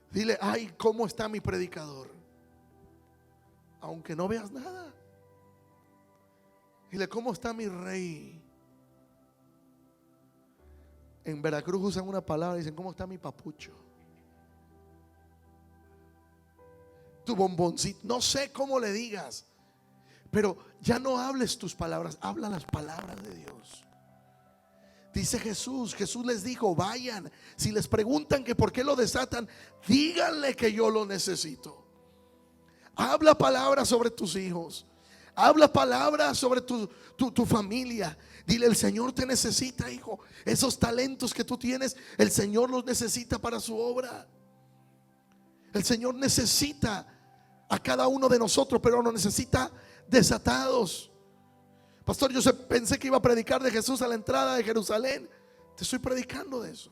Dile, ay, ¿cómo está mi predicador? Aunque no veas nada. Dile, ¿cómo está mi rey? En Veracruz usan una palabra y dicen, ¿cómo está mi papucho? Tu bomboncito, no sé cómo le digas, pero ya no hables tus palabras, habla las palabras de Dios. Dice Jesús les dijo, vayan, si les preguntan que por qué lo desatan, díganle que yo lo necesito. Habla palabras sobre tus hijos, habla palabras sobre tu familia. Dile, el Señor te necesita, hijo. Esos talentos que tú tienes, el Señor los necesita para su obra. El Señor necesita a cada uno de nosotros, pero nos necesita desatados. Pastor, yo pensé que iba a predicar de Jesús a la entrada de Jerusalén. Te estoy predicando de eso.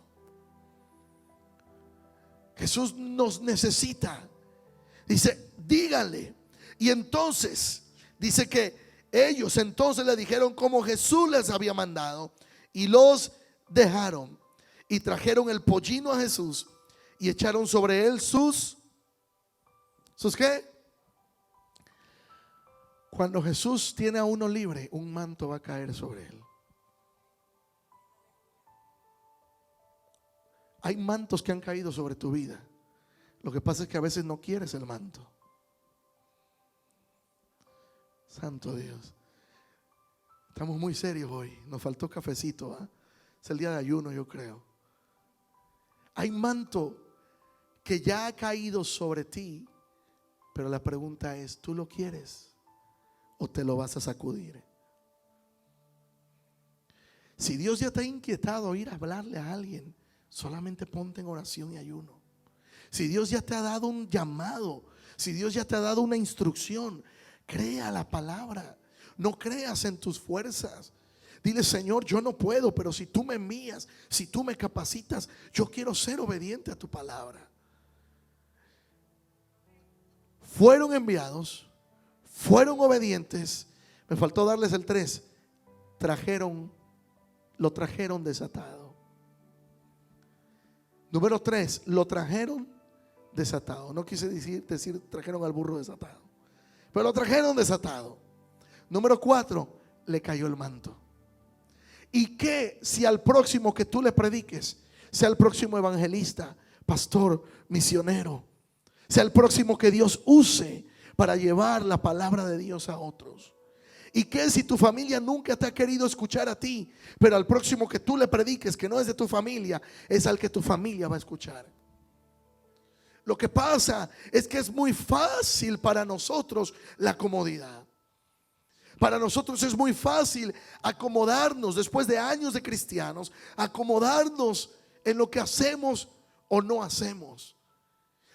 Jesús nos necesita. Dice, díganle. Y entonces, dice que ellos entonces le dijeron como Jesús les había mandado, y los dejaron y trajeron el pollino a Jesús y echaron sobre él sus ¿qué? Cuando Jesús tiene a uno libre, un manto va a caer sobre él. Hay mantos que han caído sobre tu vida. Lo que pasa es que a veces no quieres el manto. Santo Dios. Estamos muy serios hoy. Nos faltó cafecito, ¿eh? Es el día de ayuno, yo creo. Hay manto que ya ha caído sobre ti, pero la pregunta es, ¿tú lo quieres o te lo vas a sacudir? Si Dios ya te ha inquietado ir a hablarle a alguien, solamente ponte en oración y ayuno. Si Dios ya te ha dado un llamado, si Dios ya te ha dado una instrucción, crea la palabra. No creas en tus fuerzas. Dile, Señor, yo no puedo, pero si tú me envías, si tú me capacitas, yo quiero ser obediente a tu palabra. Fueron enviados, fueron obedientes. Me faltó darles el 3. Lo trajeron desatado. Número 3, lo trajeron desatado. No quise decir trajeron al burro desatado, pero lo trajeron desatado. Número 4, le cayó el manto. ¿Y qué si al próximo que tú le prediques, sea el próximo evangelista, pastor, misionero, sea el próximo que Dios use para llevar la palabra de Dios a otros? ¿Y qué si tu familia nunca te ha querido escuchar a ti, pero al próximo que tú le prediques, que no es de tu familia, es al que tu familia va a escuchar? Lo que pasa es que es muy fácil para nosotros la comodidad. Para nosotros es muy fácil acomodarnos después de años de cristianos, acomodarnos en lo que hacemos o no hacemos.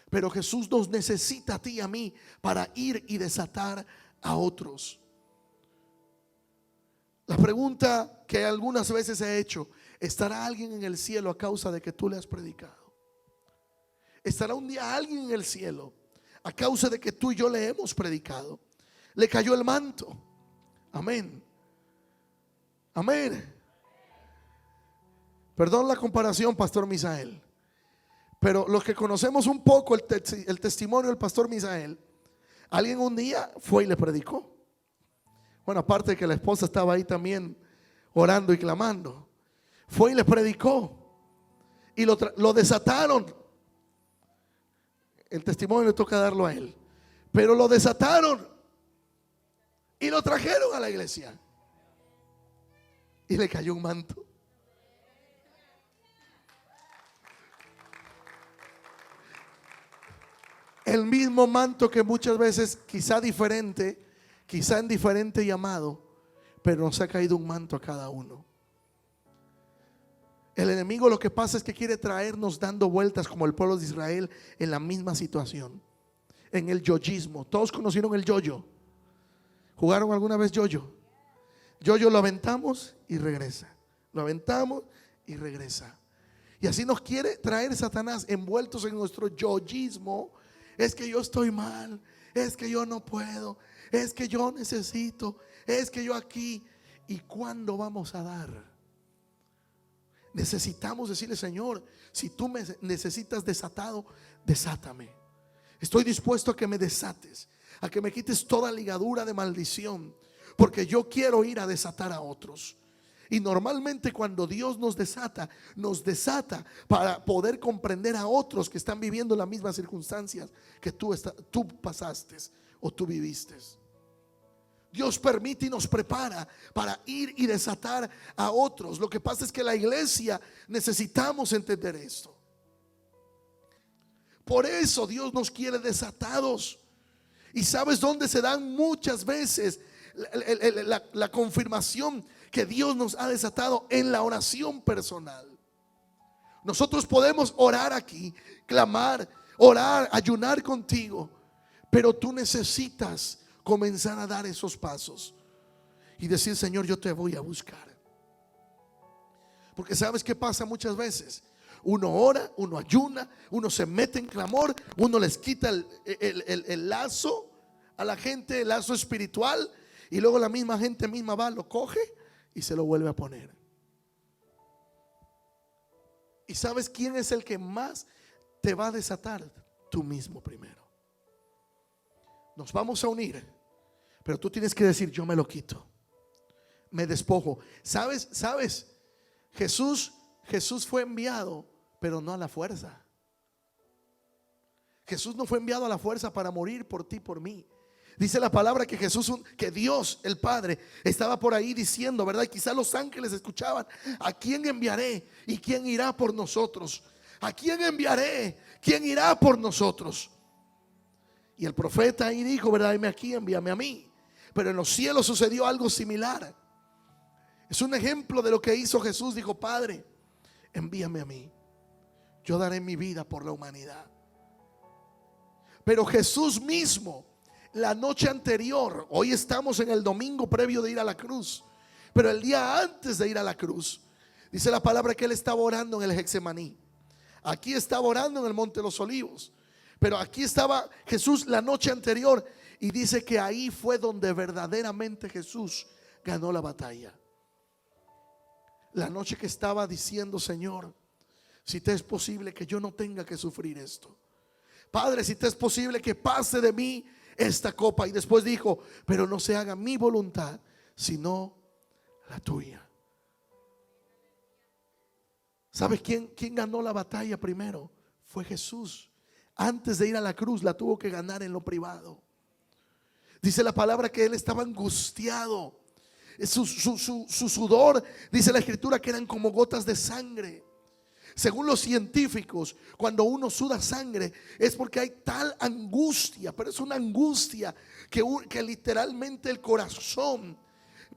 Pero Jesús nos necesita a ti y a mí para ir y desatar a otros. La pregunta que algunas veces he hecho: ¿estará alguien en el cielo a causa de que tú le has predicado? ¿Estará un día alguien en el cielo a causa de que tú y yo le hemos predicado? Le cayó el manto. Amén. Amén. Perdón la comparación, Pastor Misael, pero los que conocemos un poco el testimonio del Pastor Misael, alguien un día fue y le predicó. Bueno, aparte de que la esposa estaba ahí también orando y clamando, fue y le predicó y lo desataron. El testimonio le toca darlo a él, pero lo desataron y lo trajeron a la iglesia y le cayó un manto. El mismo manto que muchas veces, quizá en diferente llamado, pero nos ha caído un manto a cada uno. El enemigo lo que pasa es que quiere traernos dando vueltas como el pueblo de Israel en la misma situación, en el yoyismo. Todos conocieron el yoyo. ¿Jugaron alguna vez yoyo? Yoyo lo aventamos y regresa, lo aventamos y regresa. Y así nos quiere traer Satanás envueltos en nuestro yoyismo. Es que yo estoy mal, es que yo no puedo, es que yo necesito, es que yo aquí. ¿Y cuándo vamos a dar? necesitamos decirle: Señor, si tú me necesitas desatado, desátame. Estoy dispuesto a que me desates, a que me quites toda ligadura de maldición, porque yo quiero ir a desatar a otros. Y normalmente cuando Dios nos desata para poder comprender a otros que están viviendo las mismas circunstancias que tú pasaste o tú viviste. Dios permite y nos prepara para ir y desatar a otros. Lo que pasa es que la iglesia necesitamos entender esto. Por eso Dios nos quiere desatados. Y ¿sabes dónde se dan muchas veces la confirmación que Dios nos ha desatado? En la oración personal. Nosotros podemos orar aquí, clamar, orar, ayunar contigo, pero tú necesitas comenzar a dar esos pasos y decir: Señor, yo te voy a buscar. Porque ¿sabes qué pasa muchas veces? Uno ora, uno ayuna, uno se mete en clamor, uno les quita el lazo a la gente, el lazo espiritual, y luego la misma gente misma va, lo coge y se lo vuelve a poner. ¿Y sabes quién es el que más te va a desatar? Tú mismo primero. Nos vamos a unir, pero tú tienes que decir: yo me lo quito, me despojo. ¿Sabes? Jesús fue enviado, pero no a la fuerza. Jesús no fue enviado a la fuerza para morir por ti, por mí. Dice la palabra que que Dios el Padre estaba por ahí diciendo, ¿verdad? Y quizás los ángeles escuchaban: ¿a quién enviaré? ¿Y quién irá por nosotros? ¿A quién enviaré? ¿Quién irá por nosotros? Y el profeta ahí dijo, ¿verdad? Heme aquí, envíame a mí. Pero en los cielos sucedió algo similar. Es un ejemplo de lo que hizo Jesús. Dijo: Padre, envíame a mí, yo daré mi vida por la humanidad. Pero Jesús mismo, la noche anterior, hoy estamos en el domingo previo de ir a la cruz, pero el día antes de ir a la cruz, dice la palabra que Él estaba orando en el Getsemaní. Aquí estaba orando en el Monte de los Olivos, pero aquí estaba Jesús la noche anterior, y dice que ahí fue donde verdaderamente Jesús ganó la batalla. La noche que estaba diciendo: Señor, si te es posible que yo no tenga que sufrir esto. Padre, si te es posible que pase de mí esta copa. Y después dijo: pero no se haga mi voluntad, sino la tuya. ¿Sabes quién ganó la batalla primero? Fue Jesús. Antes de ir a la cruz la tuvo que ganar en lo privado. Dice la palabra que Él estaba angustiado. Su sudor, dice la escritura, que eran como gotas de sangre. Según los científicos, cuando uno suda sangre es porque hay tal angustia, pero es una angustia que literalmente el corazón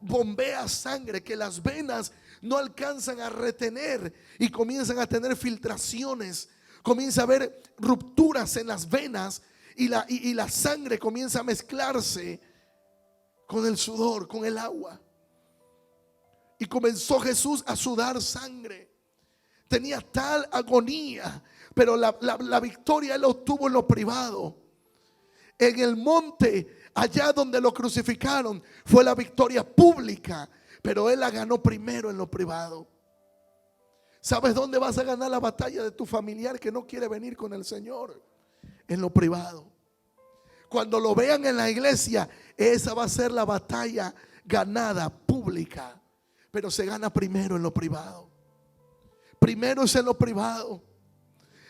bombea sangre, que las venas no alcanzan a retener y comienzan a tener filtraciones. Comienza a haber rupturas en las venas y la sangre comienza a mezclarse con el sudor, con el agua. Y comenzó Jesús a sudar sangre. Tenía tal agonía, pero la victoria Él obtuvo en lo privado. En el monte, allá donde lo crucificaron, fue la victoria pública, pero Él la ganó primero en lo privado. ¿Sabes dónde vas a ganar la batalla de tu familiar que no quiere venir con el Señor? En lo privado. Cuando lo vean en la iglesia, esa va a ser la batalla ganada pública. Pero se gana primero en lo privado. Primero es en lo privado.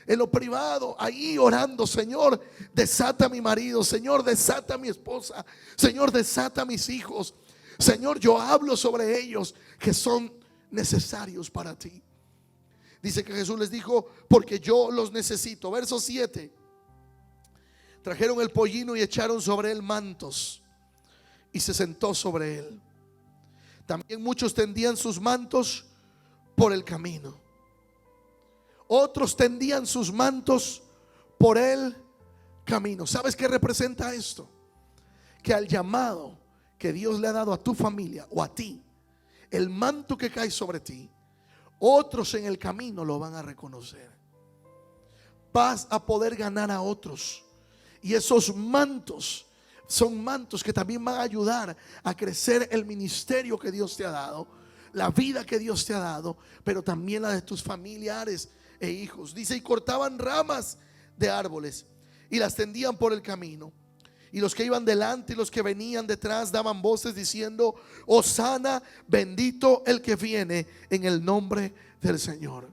En lo privado, ahí orando: Señor, desata a mi marido. Señor, desata a mi esposa. Señor, desata a mis hijos. Señor, yo hablo sobre ellos que son necesarios para ti. Dice que Jesús les dijo: porque yo los necesito. Verso 7. Trajeron el pollino y echaron sobre él mantos, y se sentó sobre él. También muchos tendían sus mantos por el camino. Otros tendían sus mantos por el camino. ¿Sabes qué representa esto? Que al llamado que Dios le ha dado a tu familia o a ti, el manto que cae sobre ti, otros en el camino lo van a reconocer. Vas a poder ganar a otros. Y esos mantos son mantos que también van a ayudar a crecer el ministerio que Dios te ha dado. la vida que Dios te ha dado, pero también la de tus familiares e hijos. Dice, y cortaban ramas de árboles y las tendían por el camino. Y los que iban delante y los que venían detrás daban voces diciendo, Hosana, bendito el que viene en el nombre del Señor.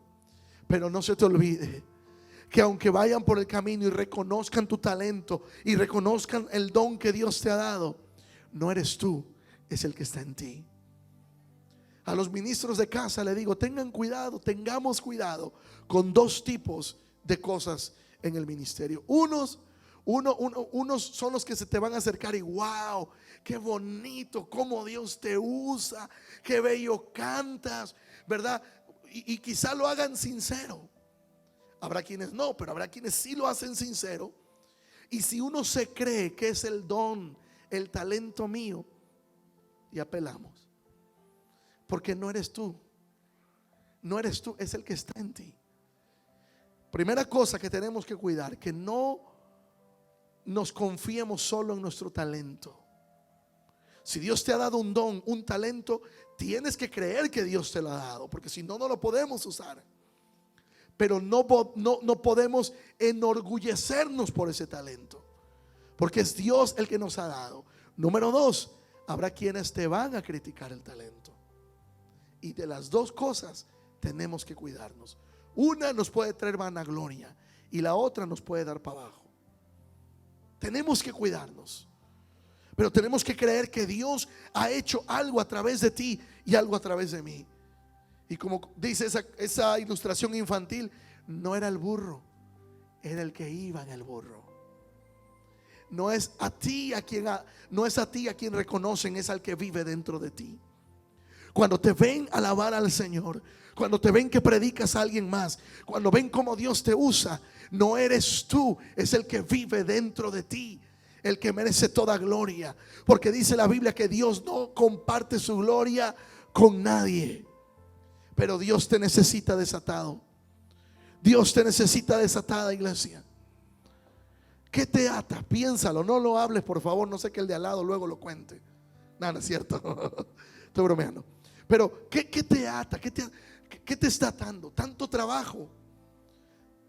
Pero no se te olvide que aunque vayan por el camino y reconozcan tu talento y reconozcan el don que Dios te ha dado, no eres tú, es el que está en ti. A los ministros de casa le digo, tengan cuidado, tengamos cuidado con dos tipos de cosas en el ministerio. Unos son los que se te van a acercar y wow, qué bonito, cómo Dios te usa, qué bello cantas, ¿verdad? Y quizá lo hagan sincero. Habrá quienes no, pero habrá quienes sí lo hacen sincero. Y si uno se cree que es el don, el talento mío, y apelamos, porque no eres tú, es el que está en ti. Primera cosa que tenemos que cuidar, que no nos confiemos solo en nuestro talento. Si Dios te ha dado un don, un talento, tienes que creer que Dios te lo ha dado, porque si no, no lo podemos usar. Pero no podemos enorgullecernos por ese talento, porque es Dios el que nos ha dado. Número dos, habrá quienes te van a criticar el talento. Y de las dos cosas tenemos que cuidarnos. Una nos puede traer vanagloria y la otra nos puede dar para abajo. Tenemos que cuidarnos, pero tenemos que creer que Dios ha hecho algo a través de ti y algo a través de mí. Y como dice esa ilustración infantil, no era el burro, era el que iba en el burro. No es a ti a quien reconocen, es al que vive dentro de ti. Cuando te ven alabar al Señor, cuando te ven que predicas a alguien más, cuando ven cómo Dios te usa, no eres tú, es el que vive dentro de ti, el que merece toda gloria. Porque dice la Biblia que Dios no comparte su gloria con nadie. Pero Dios te necesita desatado. Dios te necesita desatada, iglesia. ¿Qué te ata? Piénsalo, no lo hables, por favor. No sé que el de al lado luego lo cuente. No, no es cierto. Estoy bromeando. Pero ¿qué te ata? ¿Qué te está atando? Tanto trabajo.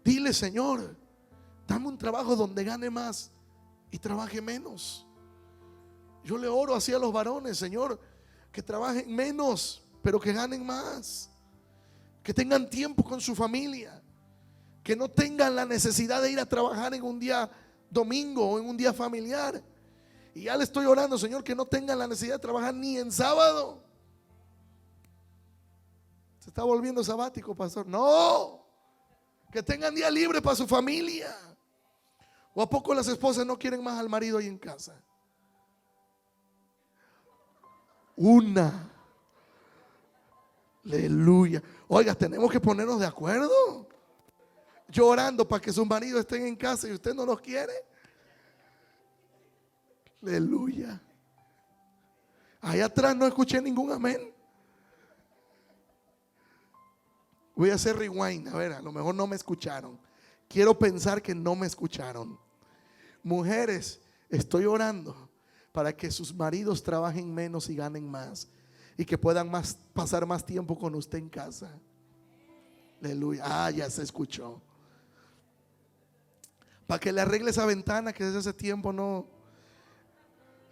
Dile, Señor, dame un trabajo donde gane más y trabaje menos. Yo le oro así a los varones, Señor, que trabajen menos, pero que ganen más. Que tengan tiempo con su familia. Que no tengan la necesidad de ir a trabajar en un día domingo o en un día familiar. Y ya le estoy orando, Señor, que no tengan la necesidad de trabajar ni en sábado. Se está volviendo sabático, pastor. No, que tengan día libre para su familia. ¿O a poco las esposas no quieren más al marido ahí en casa? Una. Aleluya. Oiga, tenemos que ponernos de acuerdo. Yo orando para que sus maridos estén en casa y usted no los quiere. Aleluya. Allá atrás no escuché ningún amén. Voy a hacer rewind. A ver, a lo mejor no me escucharon. Quiero pensar que no me escucharon. Mujeres, estoy orando para que sus maridos trabajen menos y ganen más, y que puedan pasar más tiempo con usted en casa. Aleluya. Ah, ya se escuchó. Para que le arregle esa ventana que desde hace tiempo no.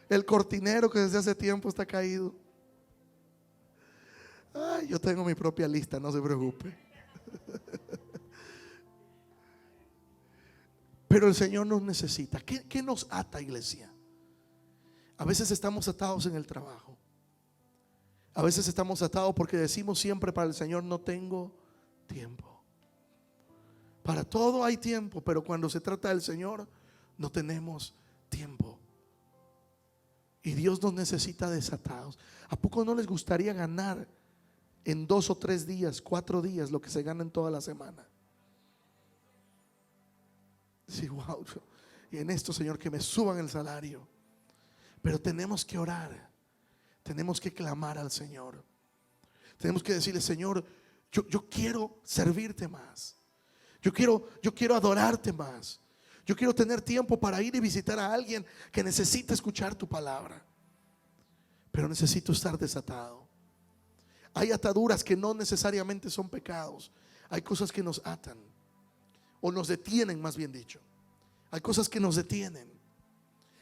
El cortinero que desde hace tiempo está caído. Ay, yo tengo mi propia lista, no se preocupe. Pero el Señor nos necesita. ¿Qué nos ata, iglesia? A veces estamos atados en el trabajo. A veces estamos atados porque decimos siempre para el Señor, no tengo tiempo. Para todo hay tiempo, pero cuando se trata del Señor no tenemos tiempo. Y Dios nos necesita desatados. ¿A poco no les gustaría ganar en 2 o 3 días, 4 días lo que se gana en toda la semana? Sí, wow. Y en esto, Señor, que me suban el salario. Pero tenemos que orar. Tenemos que clamar al Señor. Tenemos que decirle, Señor, yo quiero servirte más. Yo quiero adorarte más. Yo quiero tener tiempo para ir y visitar a alguien que necesita escuchar tu palabra. Pero necesito estar desatado. Hay ataduras que no necesariamente son pecados. Hay cosas que nos atan o nos detienen, más bien dicho. Hay cosas que nos detienen.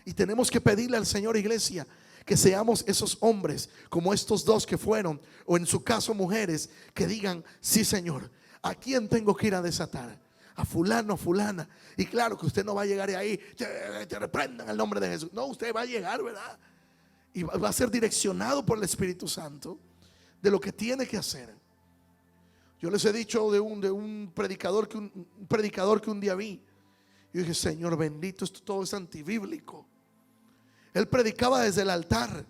Y tenemos que pedirle al Señor, iglesia, que seamos esos hombres como estos dos que fueron, o en su caso mujeres, que digan: sí, Señor, ¿a quién tengo que ir a desatar? A fulano, a fulana. Y claro que usted no va a llegar ahí, te reprendan el nombre de Jesús. No, usted va a llegar, ¿verdad? Y va a ser direccionado por el Espíritu Santo de lo que tiene que hacer. Yo les he dicho de un predicador que un día vi. Yo dije: Señor bendito, esto todo es antibíblico. Él predicaba desde el altar.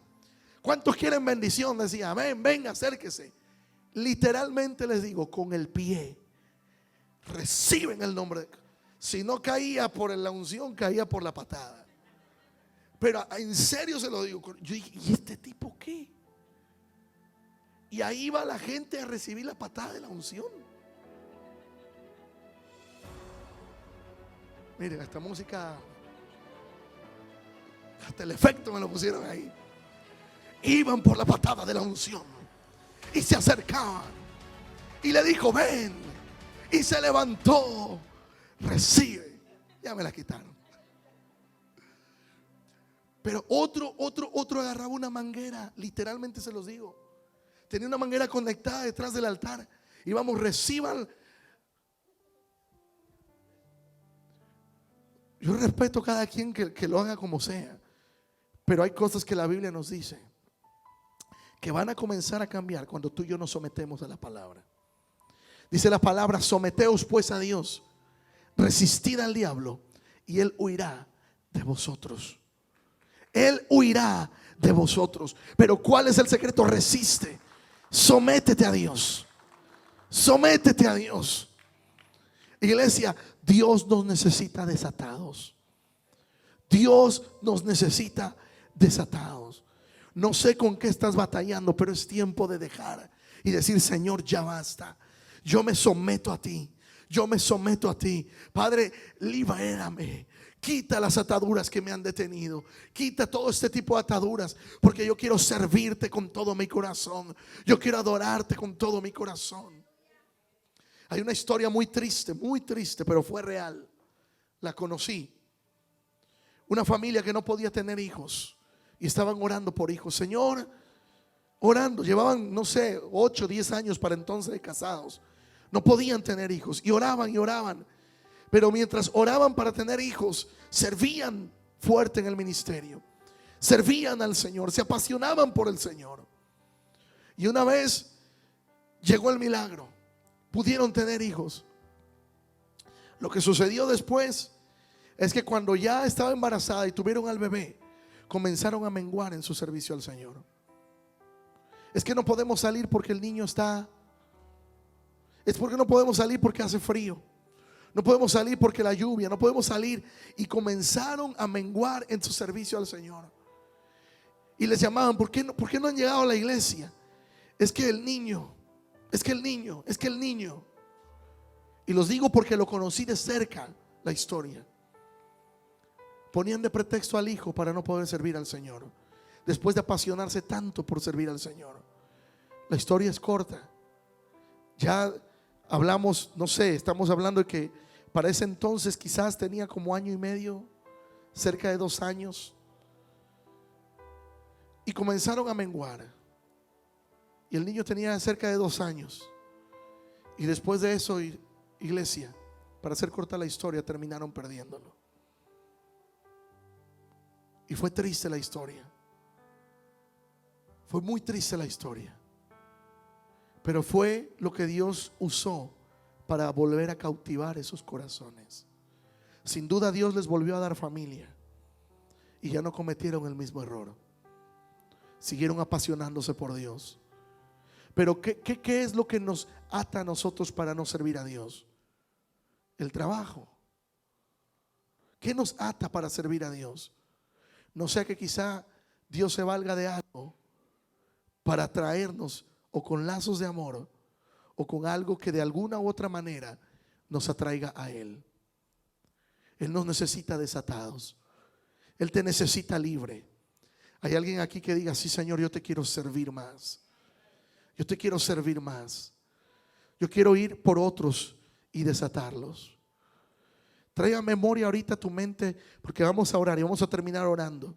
¿Cuántos quieren bendición? Decía: amén, venga, acérquese. Literalmente les digo, con el pie reciben el nombre de... Si no caía por la unción, caía por la patada. Pero en serio se lo digo. Yo dije: ¿y este tipo qué? Y ahí va la gente a recibir la patada de la unción. Miren, esta música, hasta el efecto me lo pusieron ahí. Iban por la patada de la unción y se acercaban y le dijo: ven. Y se levantó, recibe. Ya me la quitaron. Pero otro agarraba una manguera, literalmente se los digo. Tenía una manguera conectada detrás del altar. Y vamos, reciban. Yo respeto a cada quien que lo haga como sea. Pero hay cosas que la Biblia nos dice que van a comenzar a cambiar cuando tú y yo nos sometemos a la palabra. Dice la palabra: someteos pues a Dios, resistid al diablo y él huirá de vosotros. Él huirá de vosotros. Pero ¿cuál es el secreto? Resiste. Sométete a Dios. Sométete a Dios. Iglesia, Dios nos necesita desatados. Dios nos necesita desatados. No sé con qué estás batallando, pero es tiempo de dejar y decir: Señor, ya basta. Yo me someto a ti. Yo me someto a ti. Padre, libérame. Quita las ataduras que me han detenido. Quita todo este tipo de ataduras, porque yo quiero servirte con todo mi corazón. Yo quiero adorarte con todo mi corazón. Hay una historia muy triste, pero fue real. La conocí. Una familia que no podía tener hijos y estaban orando por hijos. Señor, orando. Llevaban, no sé, 8, 10 años para entonces de casados. No podían tener hijos y oraban y oraban. Pero mientras oraban para tener hijos, servían fuerte en el ministerio. Servían al Señor, se apasionaban por el Señor. Y una vez llegó el milagro. Pudieron tener hijos. Lo que sucedió después es que cuando ya estaba embarazada y tuvieron al bebé, comenzaron a menguar en su servicio al Señor. Es que no podemos salir porque el niño está. Es porque no podemos salir porque hace frío. No podemos salir porque la lluvia. No podemos salir. Y comenzaron a menguar en su servicio al Señor. Y les llamaban: ¿por qué no han llegado a la iglesia? Es que el niño. Y los digo porque lo conocí de cerca, la historia. Ponían de pretexto al hijo para no poder servir al Señor, después de apasionarse tanto por servir al Señor. La historia es corta. Ya hablamos, no sé, estamos hablando de que para ese entonces quizás tenía como año y medio, cerca de 2 años. Y comenzaron a menguar. Y el niño tenía cerca de 2 años. Y después de eso, iglesia, para hacer corta la historia, terminaron perdiéndolo. Y fue triste la historia. Fue muy triste la historia. Pero fue lo que Dios usó para volver a cautivar esos corazones. Sin duda Dios les volvió a dar familia. Y ya no cometieron el mismo error. Siguieron apasionándose por Dios. Pero ¿qué es lo que nos ata a nosotros para no servir a Dios? El trabajo. ¿Qué nos ata para servir a Dios? No sea que quizá Dios se valga de algo para traernos o con lazos de amor o con algo que de alguna u otra manera nos atraiga a Él. Él nos necesita desatados. Él te necesita libre. Hay alguien aquí que diga: sí, Señor, yo te quiero servir más. Yo te quiero servir más. Yo quiero ir por otros y desatarlos. Trae a memoria ahorita tu mente, porque vamos a orar y vamos a terminar orando.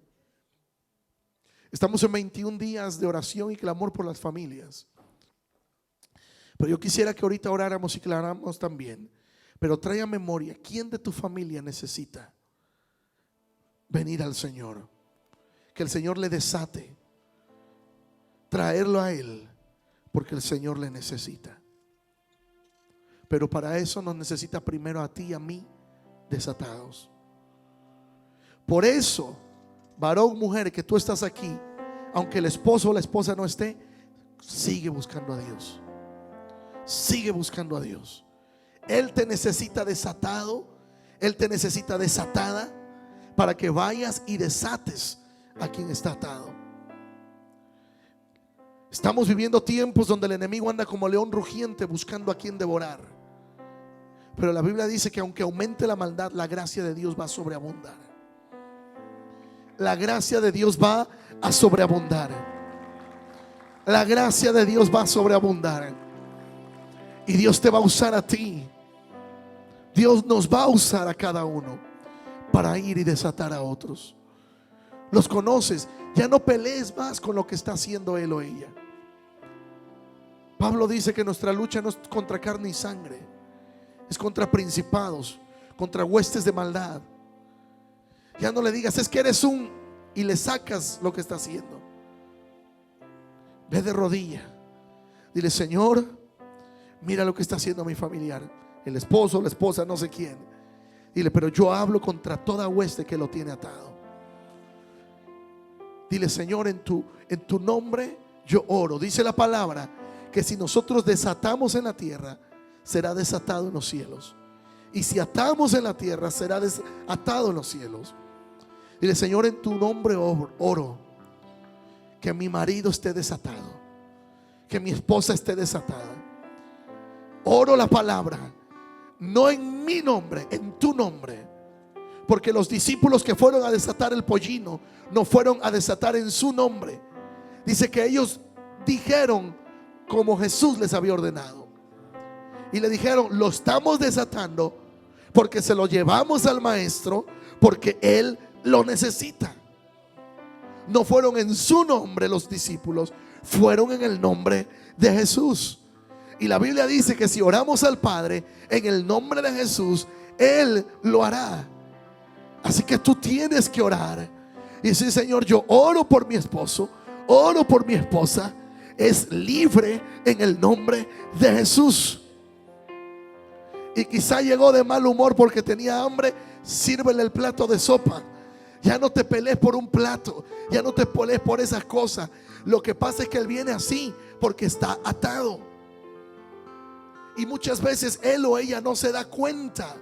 Estamos en 21 días de oración y clamor por las familias. Pero yo quisiera que ahorita oráramos y clamáramos también. Pero trae a memoria, ¿quién de tu familia necesita venir al Señor? Que el Señor le desate. Traerlo a Él, porque el Señor le necesita. Pero para eso nos necesita primero a ti y a mí desatados. Por eso, varón, mujer, que tú estás aquí, aunque el esposo o la esposa no esté, sigue buscando a Dios. Sigue buscando a Dios. Él te necesita desatado, Él te necesita desatada, para que vayas y desates a quien está atado. Estamos viviendo tiempos donde el enemigo anda como león rugiente buscando a quien devorar. Pero la Biblia dice que aunque aumente la maldad, la gracia de Dios va a sobreabundar. La gracia de Dios va a sobreabundar. La gracia de Dios va a sobreabundar. Y Dios te va a usar a ti. Dios nos va a usar a cada uno para ir y desatar a otros. Los conoces. Ya no pelees más con lo que está haciendo él o ella. Pablo dice que nuestra lucha no es contra carne y sangre, es contra principados, contra huestes de maldad. Ya no le digas, es que eres un, y le sacas lo que está haciendo. Ve de rodilla. Dile, Señor, mira lo que está haciendo mi familiar, el esposo, la esposa, no sé quién. Dile, pero yo hablo contra toda hueste que lo tiene atado. Dile, Señor, en tu nombre yo oro. Dice la palabra que si nosotros desatamos en la tierra, será desatado en los cielos. Y si atamos en la tierra, será desatado en los cielos. Dile, Señor, en tu nombre oro que mi marido esté desatado, que mi esposa esté desatada. Oro la palabra, no en mi nombre, en tu nombre. Porque los discípulos que fueron a desatar el pollino no fueron a desatar en su nombre. Dice que ellos dijeron como Jesús les había ordenado. Y le dijeron, lo estamos desatando porque se lo llevamos al maestro, porque él lo necesita. No fueron en su nombre los discípulos, fueron en el nombre de Jesús. Y la Biblia dice que si oramos al Padre en el nombre de Jesús, Él lo hará. Así que tú tienes que orar y decir, Señor, yo oro por mi esposo, oro por mi esposa, es libre en el nombre de Jesús. Y quizá llegó de mal humor porque tenía hambre, sírvele el plato de sopa. Ya no te pelees por un plato, ya no te pelees por esas cosas. Lo que pasa es que él viene así porque está atado. Y muchas veces él o ella no se da cuenta.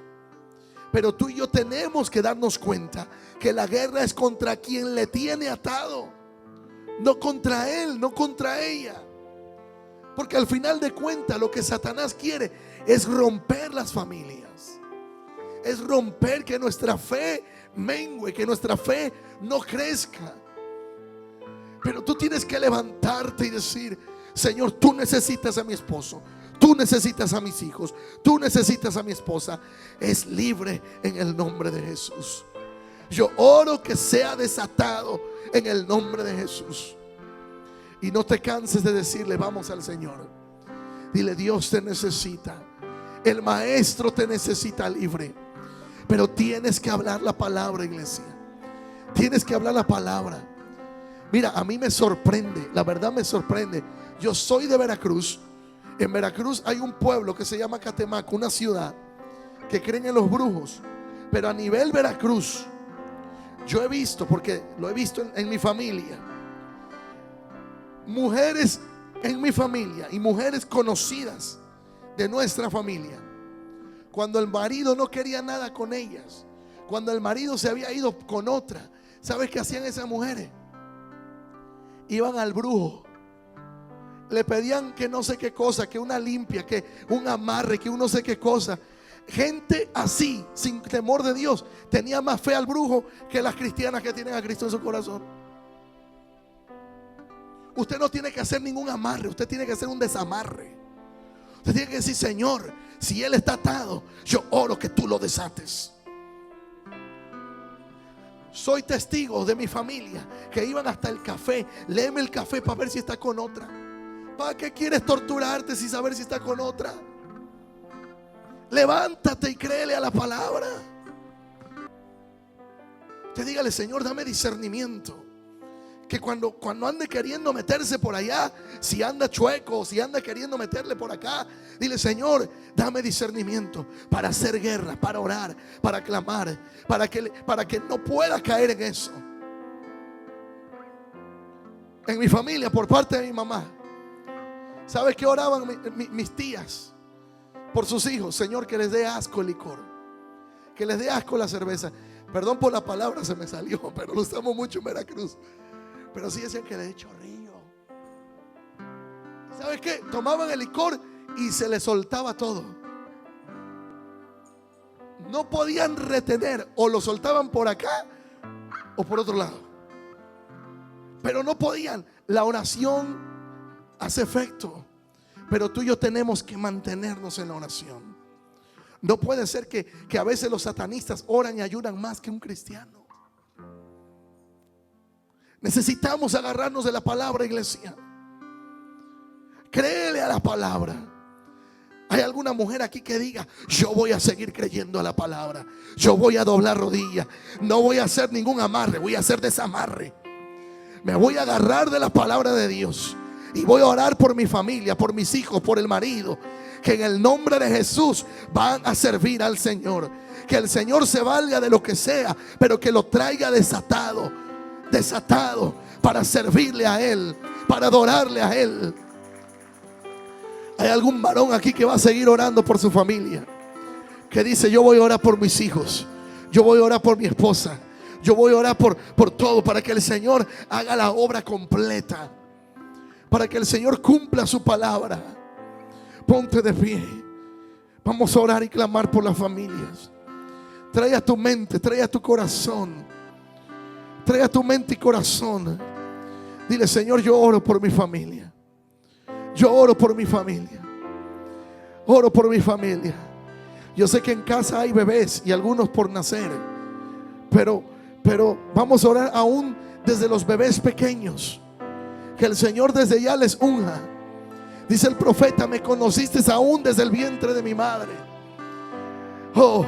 Pero tú y yo tenemos que darnos cuenta que la guerra es contra quien le tiene atado, no contra él, no contra ella. Porque al final de cuentas lo que Satanás quiere es romper las familias, es romper que nuestra fe mengue, que nuestra fe no crezca. Pero tú tienes que levantarte y decir, Señor, tú necesitas a mi esposo, tú necesitas a mis hijos, tú necesitas a mi esposa. Es libre en el nombre de Jesús. Yo oro que sea desatado en el nombre de Jesús. Y no te canses de decirle, vamos al Señor. Dile, Dios te necesita, el maestro te necesita libre. Pero tienes que hablar la palabra, iglesia. Tienes que hablar la palabra. Mira, a mí me sorprende, la verdad me sorprende. Yo soy de Veracruz. En Veracruz hay un pueblo que se llama Catemaco, una ciudad que creen en los brujos. Pero a nivel Veracruz, yo he visto, porque lo he visto en mi familia, mujeres en mi familia y mujeres conocidas de nuestra familia, cuando el marido no quería nada con ellas, cuando el marido se había ido con otra, ¿sabes qué hacían esas mujeres? Iban al brujo, le pedían que no sé qué cosa, que una limpia, que un amarre, que un no sé qué cosa. Gente así, sin temor de Dios, tenía más fe al brujo que las cristianas que tienen a Cristo en su corazón. Usted no tiene que hacer ningún amarre, usted tiene que hacer un desamarre. Usted tiene que decir: Señor, si él está atado, yo oro que tú lo desates. Soy testigo de mi familia que iban hasta el café. Léeme el café para ver si está con otra. ¿Para qué quieres torturarte sin saber si está con otra? Levántate y créele a la palabra. Usted dígale: Señor, dame discernimiento. Que cuando ande queriendo meterse por allá, si anda chueco, si anda queriendo meterle por acá, dile: Señor, dame discernimiento para hacer guerra, para orar, para clamar, para que no pueda caer en eso. En mi familia, por parte de mi mamá, ¿sabes qué oraban mis tías por sus hijos? Señor, que les dé asco el licor, que les dé asco la cerveza. Perdón por la palabra, se me salió, pero lo usamos mucho en Veracruz. Pero sí decían que le dé chorrillo. ¿Sabes qué? Tomaban el licor y se les soltaba todo. No podían retener, o lo soltaban por acá o por otro lado. Pero no podían. La oración hace efecto, pero tú y yo tenemos que mantenernos en la oración. No puede ser que a veces los satanistas oran y ayudan más que un cristiano. Necesitamos agarrarnos de la palabra, iglesia. Créele a la palabra. ¿Hay alguna mujer aquí que diga: yo voy a seguir creyendo a la palabra? Yo voy a doblar rodillas. No voy a hacer ningún amarre, voy a hacer desamarre. Me voy a agarrar de la palabra de Dios y voy a orar por mi familia, por mis hijos, por el marido, que en el nombre de Jesús van a servir al Señor. Que el Señor se valga de lo que sea, pero que lo traiga desatado para servirle a Él, para adorarle a Él. ¿Hay algún varón aquí que va a seguir orando por su familia? Que dice: yo voy a orar por mis hijos, yo voy a orar por mi esposa, yo voy a orar por todo, para que el Señor haga la obra completa, para que el Señor cumpla su palabra. Ponte de pie. Vamos a orar y clamar por las familias. Trae a tu mente, trae a tu corazón. Trae a tu mente y corazón. Dile: Señor, yo oro por mi familia. Yo oro por mi familia. Oro por mi familia. Yo sé que en casa hay bebés y algunos por nacer, pero vamos a orar aún desde los bebés pequeños, que el Señor desde ya les unja. Dice el profeta: me conociste aún desde el vientre de mi madre. Oh,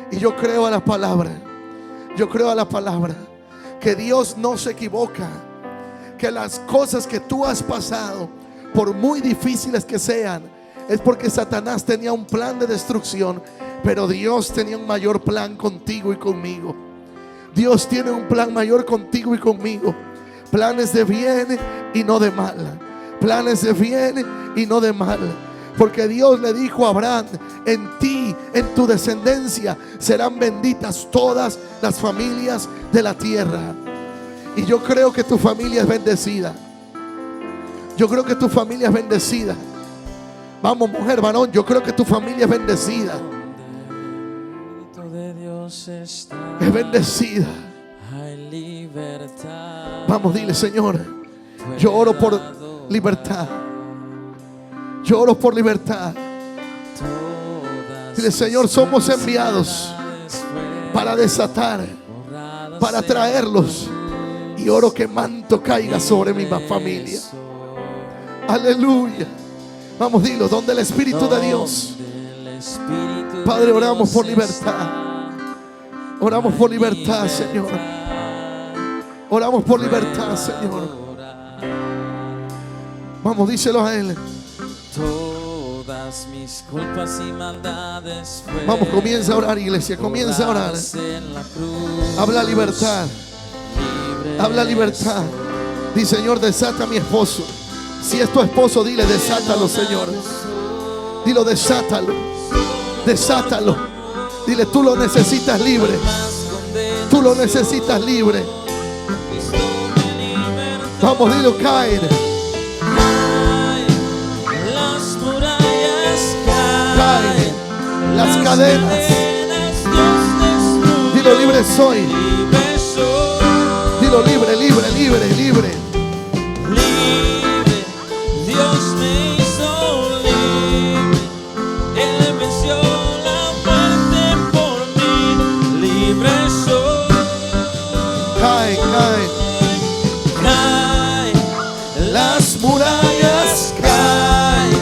y yo creo a la palabra. Yo creo a la palabra, que Dios no se equivoca, que las cosas que tú has pasado, por muy difíciles que sean, es porque Satanás tenía un plan de destrucción, pero Dios tenía un mayor plan contigo y conmigo. Dios tiene un plan mayor contigo y conmigo. Planes de bien y no de mal. Planes de bien y no de mal. Porque Dios le dijo a Abraham: en ti, en tu descendencia, serán benditas todas las familias de la tierra. Y yo creo que tu familia es bendecida. Yo creo que tu familia es bendecida. Vamos, mujer, varón, yo creo que tu familia es bendecida. Es bendecida. Vamos, dile: Señor, yo oro por libertad. Yo oro por libertad. Dile: Señor, somos enviados para desatar, para traerlos. Y oro que manto caiga sobre mi familia. Aleluya. Vamos, dilo: donde el Espíritu de Dios. Padre, oramos por libertad. Oramos por libertad, Señor. Oramos por libertad, Señor. Vamos, díselo a Él. Todas mis culpas y maldades. Vamos, comienza a orar, iglesia. Comienza a orar. Habla libertad. Habla libertad. Di: Señor, desata a mi esposo. Si es tu esposo, dile: desátalo, Señor. Dilo: desátalo. Desátalo. Dile: tú lo necesitas libre. Tú lo necesitas libre. Vamos, dilo: caen. Caen las cadenas. Dilo: libre soy. Dilo: libre, libre, libre, libre. caen, caen. Caen las murallas, caen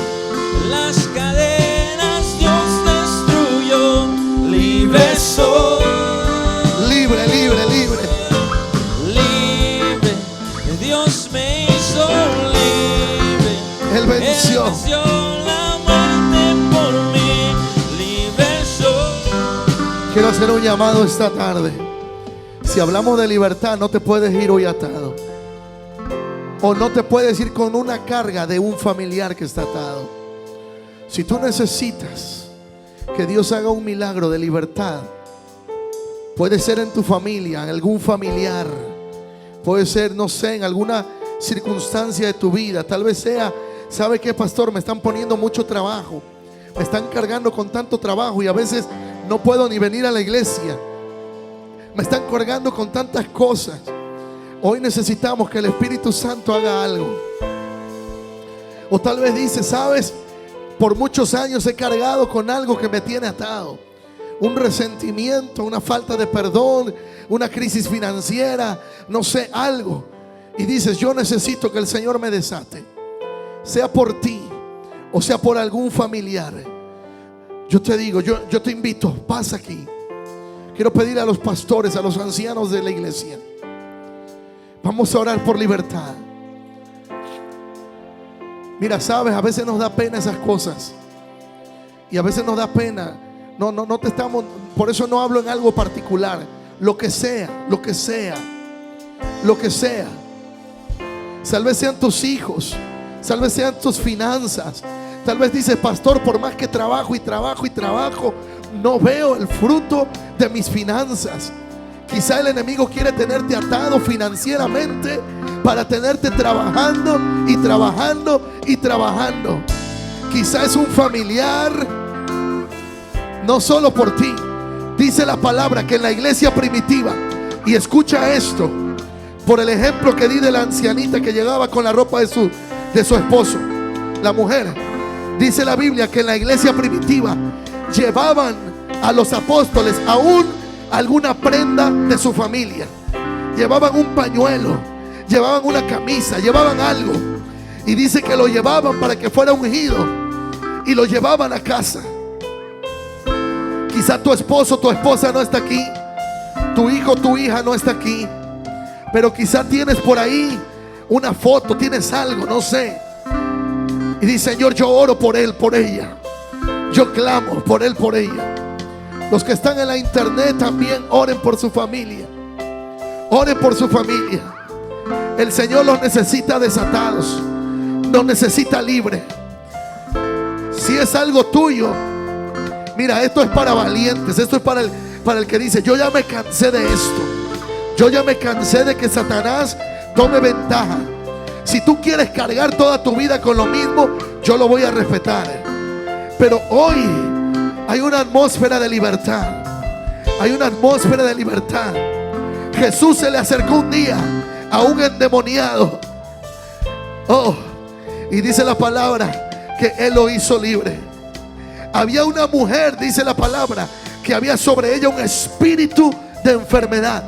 las cadenas, Dios destruyó. Libre soy, Libre, libre, libre. libre, Dios me hizo libre. Él venció. Él venció la muerte por mí. Libre soy. Quiero hacer un llamado esta tarde. Si hablamos de libertad, no te puedes ir hoy atado. O no te puedes ir con una carga de un familiar que está atado. Si tú necesitas que Dios haga un milagro de libertad, puede ser en tu familia, en algún familiar, puede ser, no sé, en alguna circunstancia de tu vida. Tal vez sea, ¿sabe qué, pastor? Me están poniendo mucho trabajo, me están cargando con tanto trabajo y a veces no puedo ni venir a la iglesia. Me están cargando con tantas cosas. Hoy necesitamos que el Espíritu Santo haga algo. O tal vez dice, ¿sabes? Por muchos años he cargado con algo que me tiene atado. Un resentimiento, una falta de perdón, una crisis financiera, no sé, algo. Y dices, yo necesito que el Señor me desate. Sea por ti o sea por algún familiar. Yo te digo, yo te invito, pasa aquí. Quiero pedir a los pastores, a los ancianos de la iglesia. Vamos a orar por libertad. Mira, sabes, a veces nos da pena esas cosas. Y a veces nos da pena. No te estamos, por eso no hablo en algo particular. Lo que sea, lo que sea, lo que sea. Tal vez sean tus hijos, tal vez sean tus finanzas. Tal vez dices, pastor, por más que trabajo y trabajo y trabajo, no veo el fruto de mis finanzas. Quizá el enemigo quiere tenerte atado financieramente para tenerte trabajando y trabajando y trabajando. Quizá es un familiar, no solo por ti. Dice la palabra que en la iglesia primitiva, y escucha esto, por el ejemplo que di de la ancianita que llegaba con la ropa de su esposo, la mujer. Dice la Biblia que en la iglesia primitiva llevaban a los apóstoles aún alguna prenda de su familia. Llevaban un pañuelo, llevaban una camisa, llevaban algo. Y dice que lo llevaban para que fuera ungido y lo llevaban a casa. Quizá tu esposo, tu esposa no está aquí, tu hijo, tu hija no está aquí, pero quizá tienes por ahí una foto, tienes algo, no sé. Y dice, Señor, yo oro por él, por ella. Yo clamo por él, por ella. Los que están en la internet también oren por su familia. Oren por su familia. El Señor los necesita desatados, los necesita libre. Si es algo tuyo, mira, esto es para valientes. Esto es para el que dice, yo ya me cansé de esto. Yo ya me cansé de que Satanás tome ventaja. Si tú quieres cargar toda tu vida con lo mismo, yo lo voy a respetar. Pero hoy hay una atmósfera de libertad. Hay una atmósfera de libertad. Jesús se le acercó un día a un endemoniado. Y dice la palabra que él lo hizo libre. Había una mujer, dice la palabra, que había sobre ella un espíritu de enfermedad.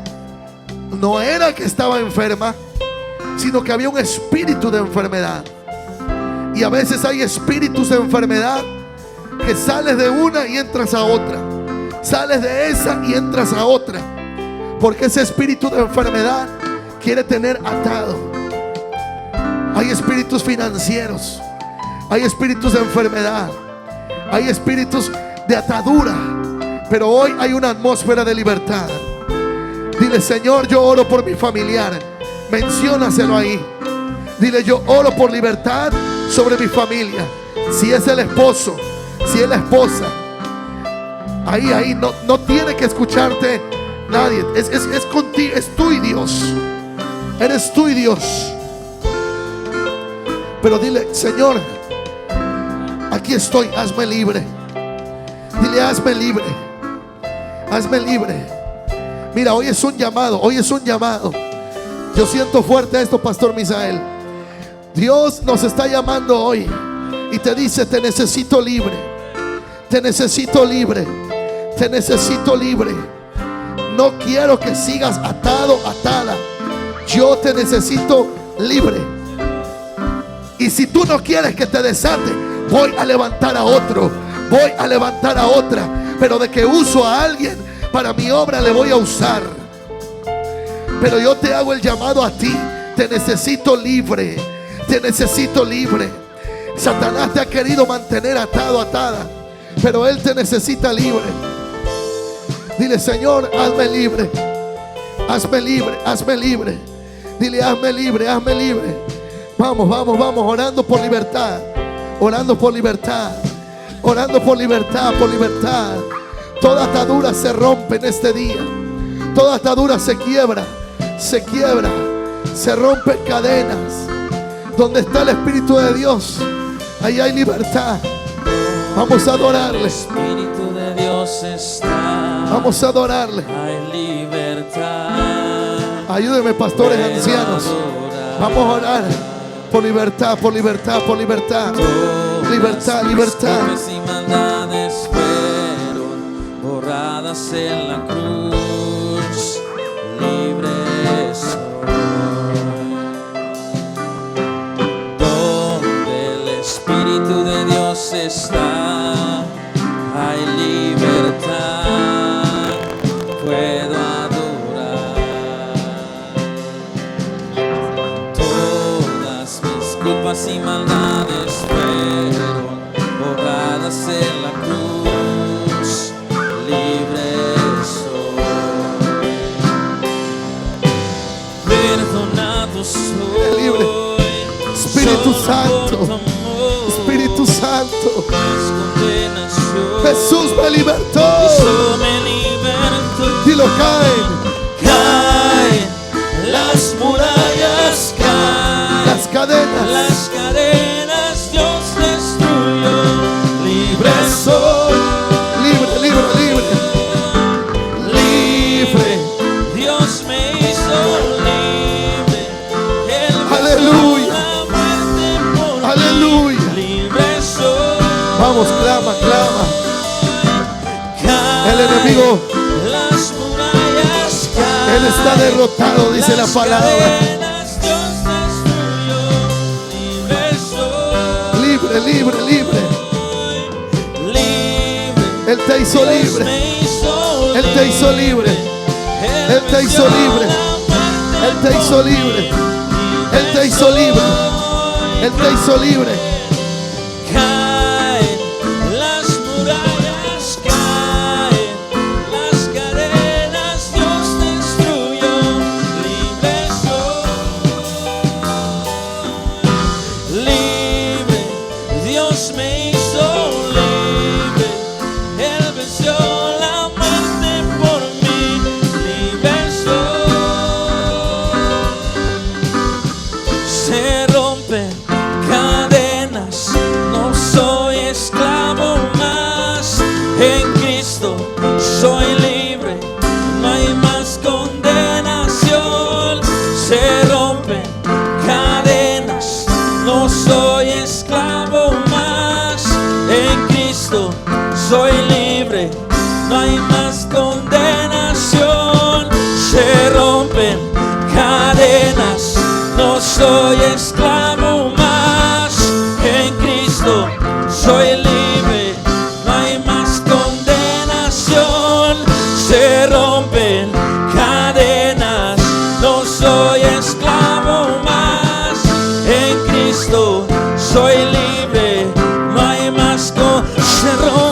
No era que estaba enferma, sino que había un espíritu de enfermedad. Y a veces hay espíritus de enfermedad que sales de una y entras a otra, sales de esa y entras a otra, porque ese espíritu de enfermedad quiere tener atado. Hay espíritus financieros, hay espíritus de enfermedad, hay espíritus de atadura, pero hoy hay una atmósfera de libertad. Dile, Señor, yo oro por mi familiar. Menciónaselo ahí. Dile, yo oro por libertad sobre mi familia. Si es el esposo, si es la esposa, ahí no tiene que escucharte nadie. Es contigo, es tú y Dios. Eres tú y Dios. Pero dile, Señor, aquí estoy, hazme libre. Dile, hazme libre. Hazme libre. Mira, hoy es un llamado, hoy es un llamado. Yo siento fuerte esto, Pastor Misael. Dios nos está llamando hoy y te dice, te necesito libre. Te necesito libre. Te necesito libre. No quiero que sigas atado, atada. Yo te necesito libre. Y si tú no quieres que te desate, voy a levantar a otro, voy a levantar a otra. Pero de que uso a alguien para mi obra, le voy a usar. Pero yo te hago el llamado a ti. Te necesito libre. Te necesito libre. Satanás te ha querido mantener atado, atada, pero él te necesita libre. Dile: Señor, hazme libre. Hazme libre, hazme libre. Dile: hazme libre, hazme libre. Vamos, vamos, vamos, orando por libertad. Orando por libertad. Orando por libertad, por libertad. Toda atadura se rompe en este día. Toda atadura se quiebra. Se quiebra. Se rompen cadenas. Donde está el Espíritu de Dios, ahí hay libertad. Vamos a adorarle. El Espíritu de Dios está. Vamos a adorarle. Hay libertad. Ayúdeme, pastores ancianos. Vamos a orar por libertad, por libertad, por libertad. Libertad, libertad. Mis culpas y maldades fueron borradas en la cruz. Libre soy. Donde el Espíritu de Dios está, hay libertad. Puedo adorar. Todas mis culpas y maldades fueron borradas en la cruz. Libre soy. Perdonado soy. Libre. Espíritu Santo. Espíritu Santo. Jesús me libertó. Dilo: caen. Caen las murallas, caen Las cadenas. las cadenas, Dios destruyó. Libre soy, Libre, libre, libre. libre. Dios me hizo libre. Él venció Aleluya. la muerte por mí. Aleluya. Libre soy. Vamos, clama, clama. Caen El enemigo, las murallas, caen. él está derrotado, dice la Las palabra. cadenas Dios destruyó. Libre soy. Libre, libre, libre. Libre. Él te hizo Dios libre. me hizo Él te hizo libre. Él te hizo libre. Él te hizo libre. Él te hizo libre. Él te hizo libre. Caen las murallas, caen las cadenas, Dios destruyó. Libre soy. Libre. Dios me hizo libre. Él venció la muerte por mí. Libre soy. Se rompen cadenas, no soy esclavo más. En Cristo soy libre, no hay más condenación. Se rompen cadenas, no soy esclavo más. En Cristo soy libre, no hay más condenación. Se rompen cadenas, no soy esclavo más. En Cristo soy libre, no hay más condenación. Se rompen cadenas, no soy esclavo más. En Cristo soy libre, no hay más condenación.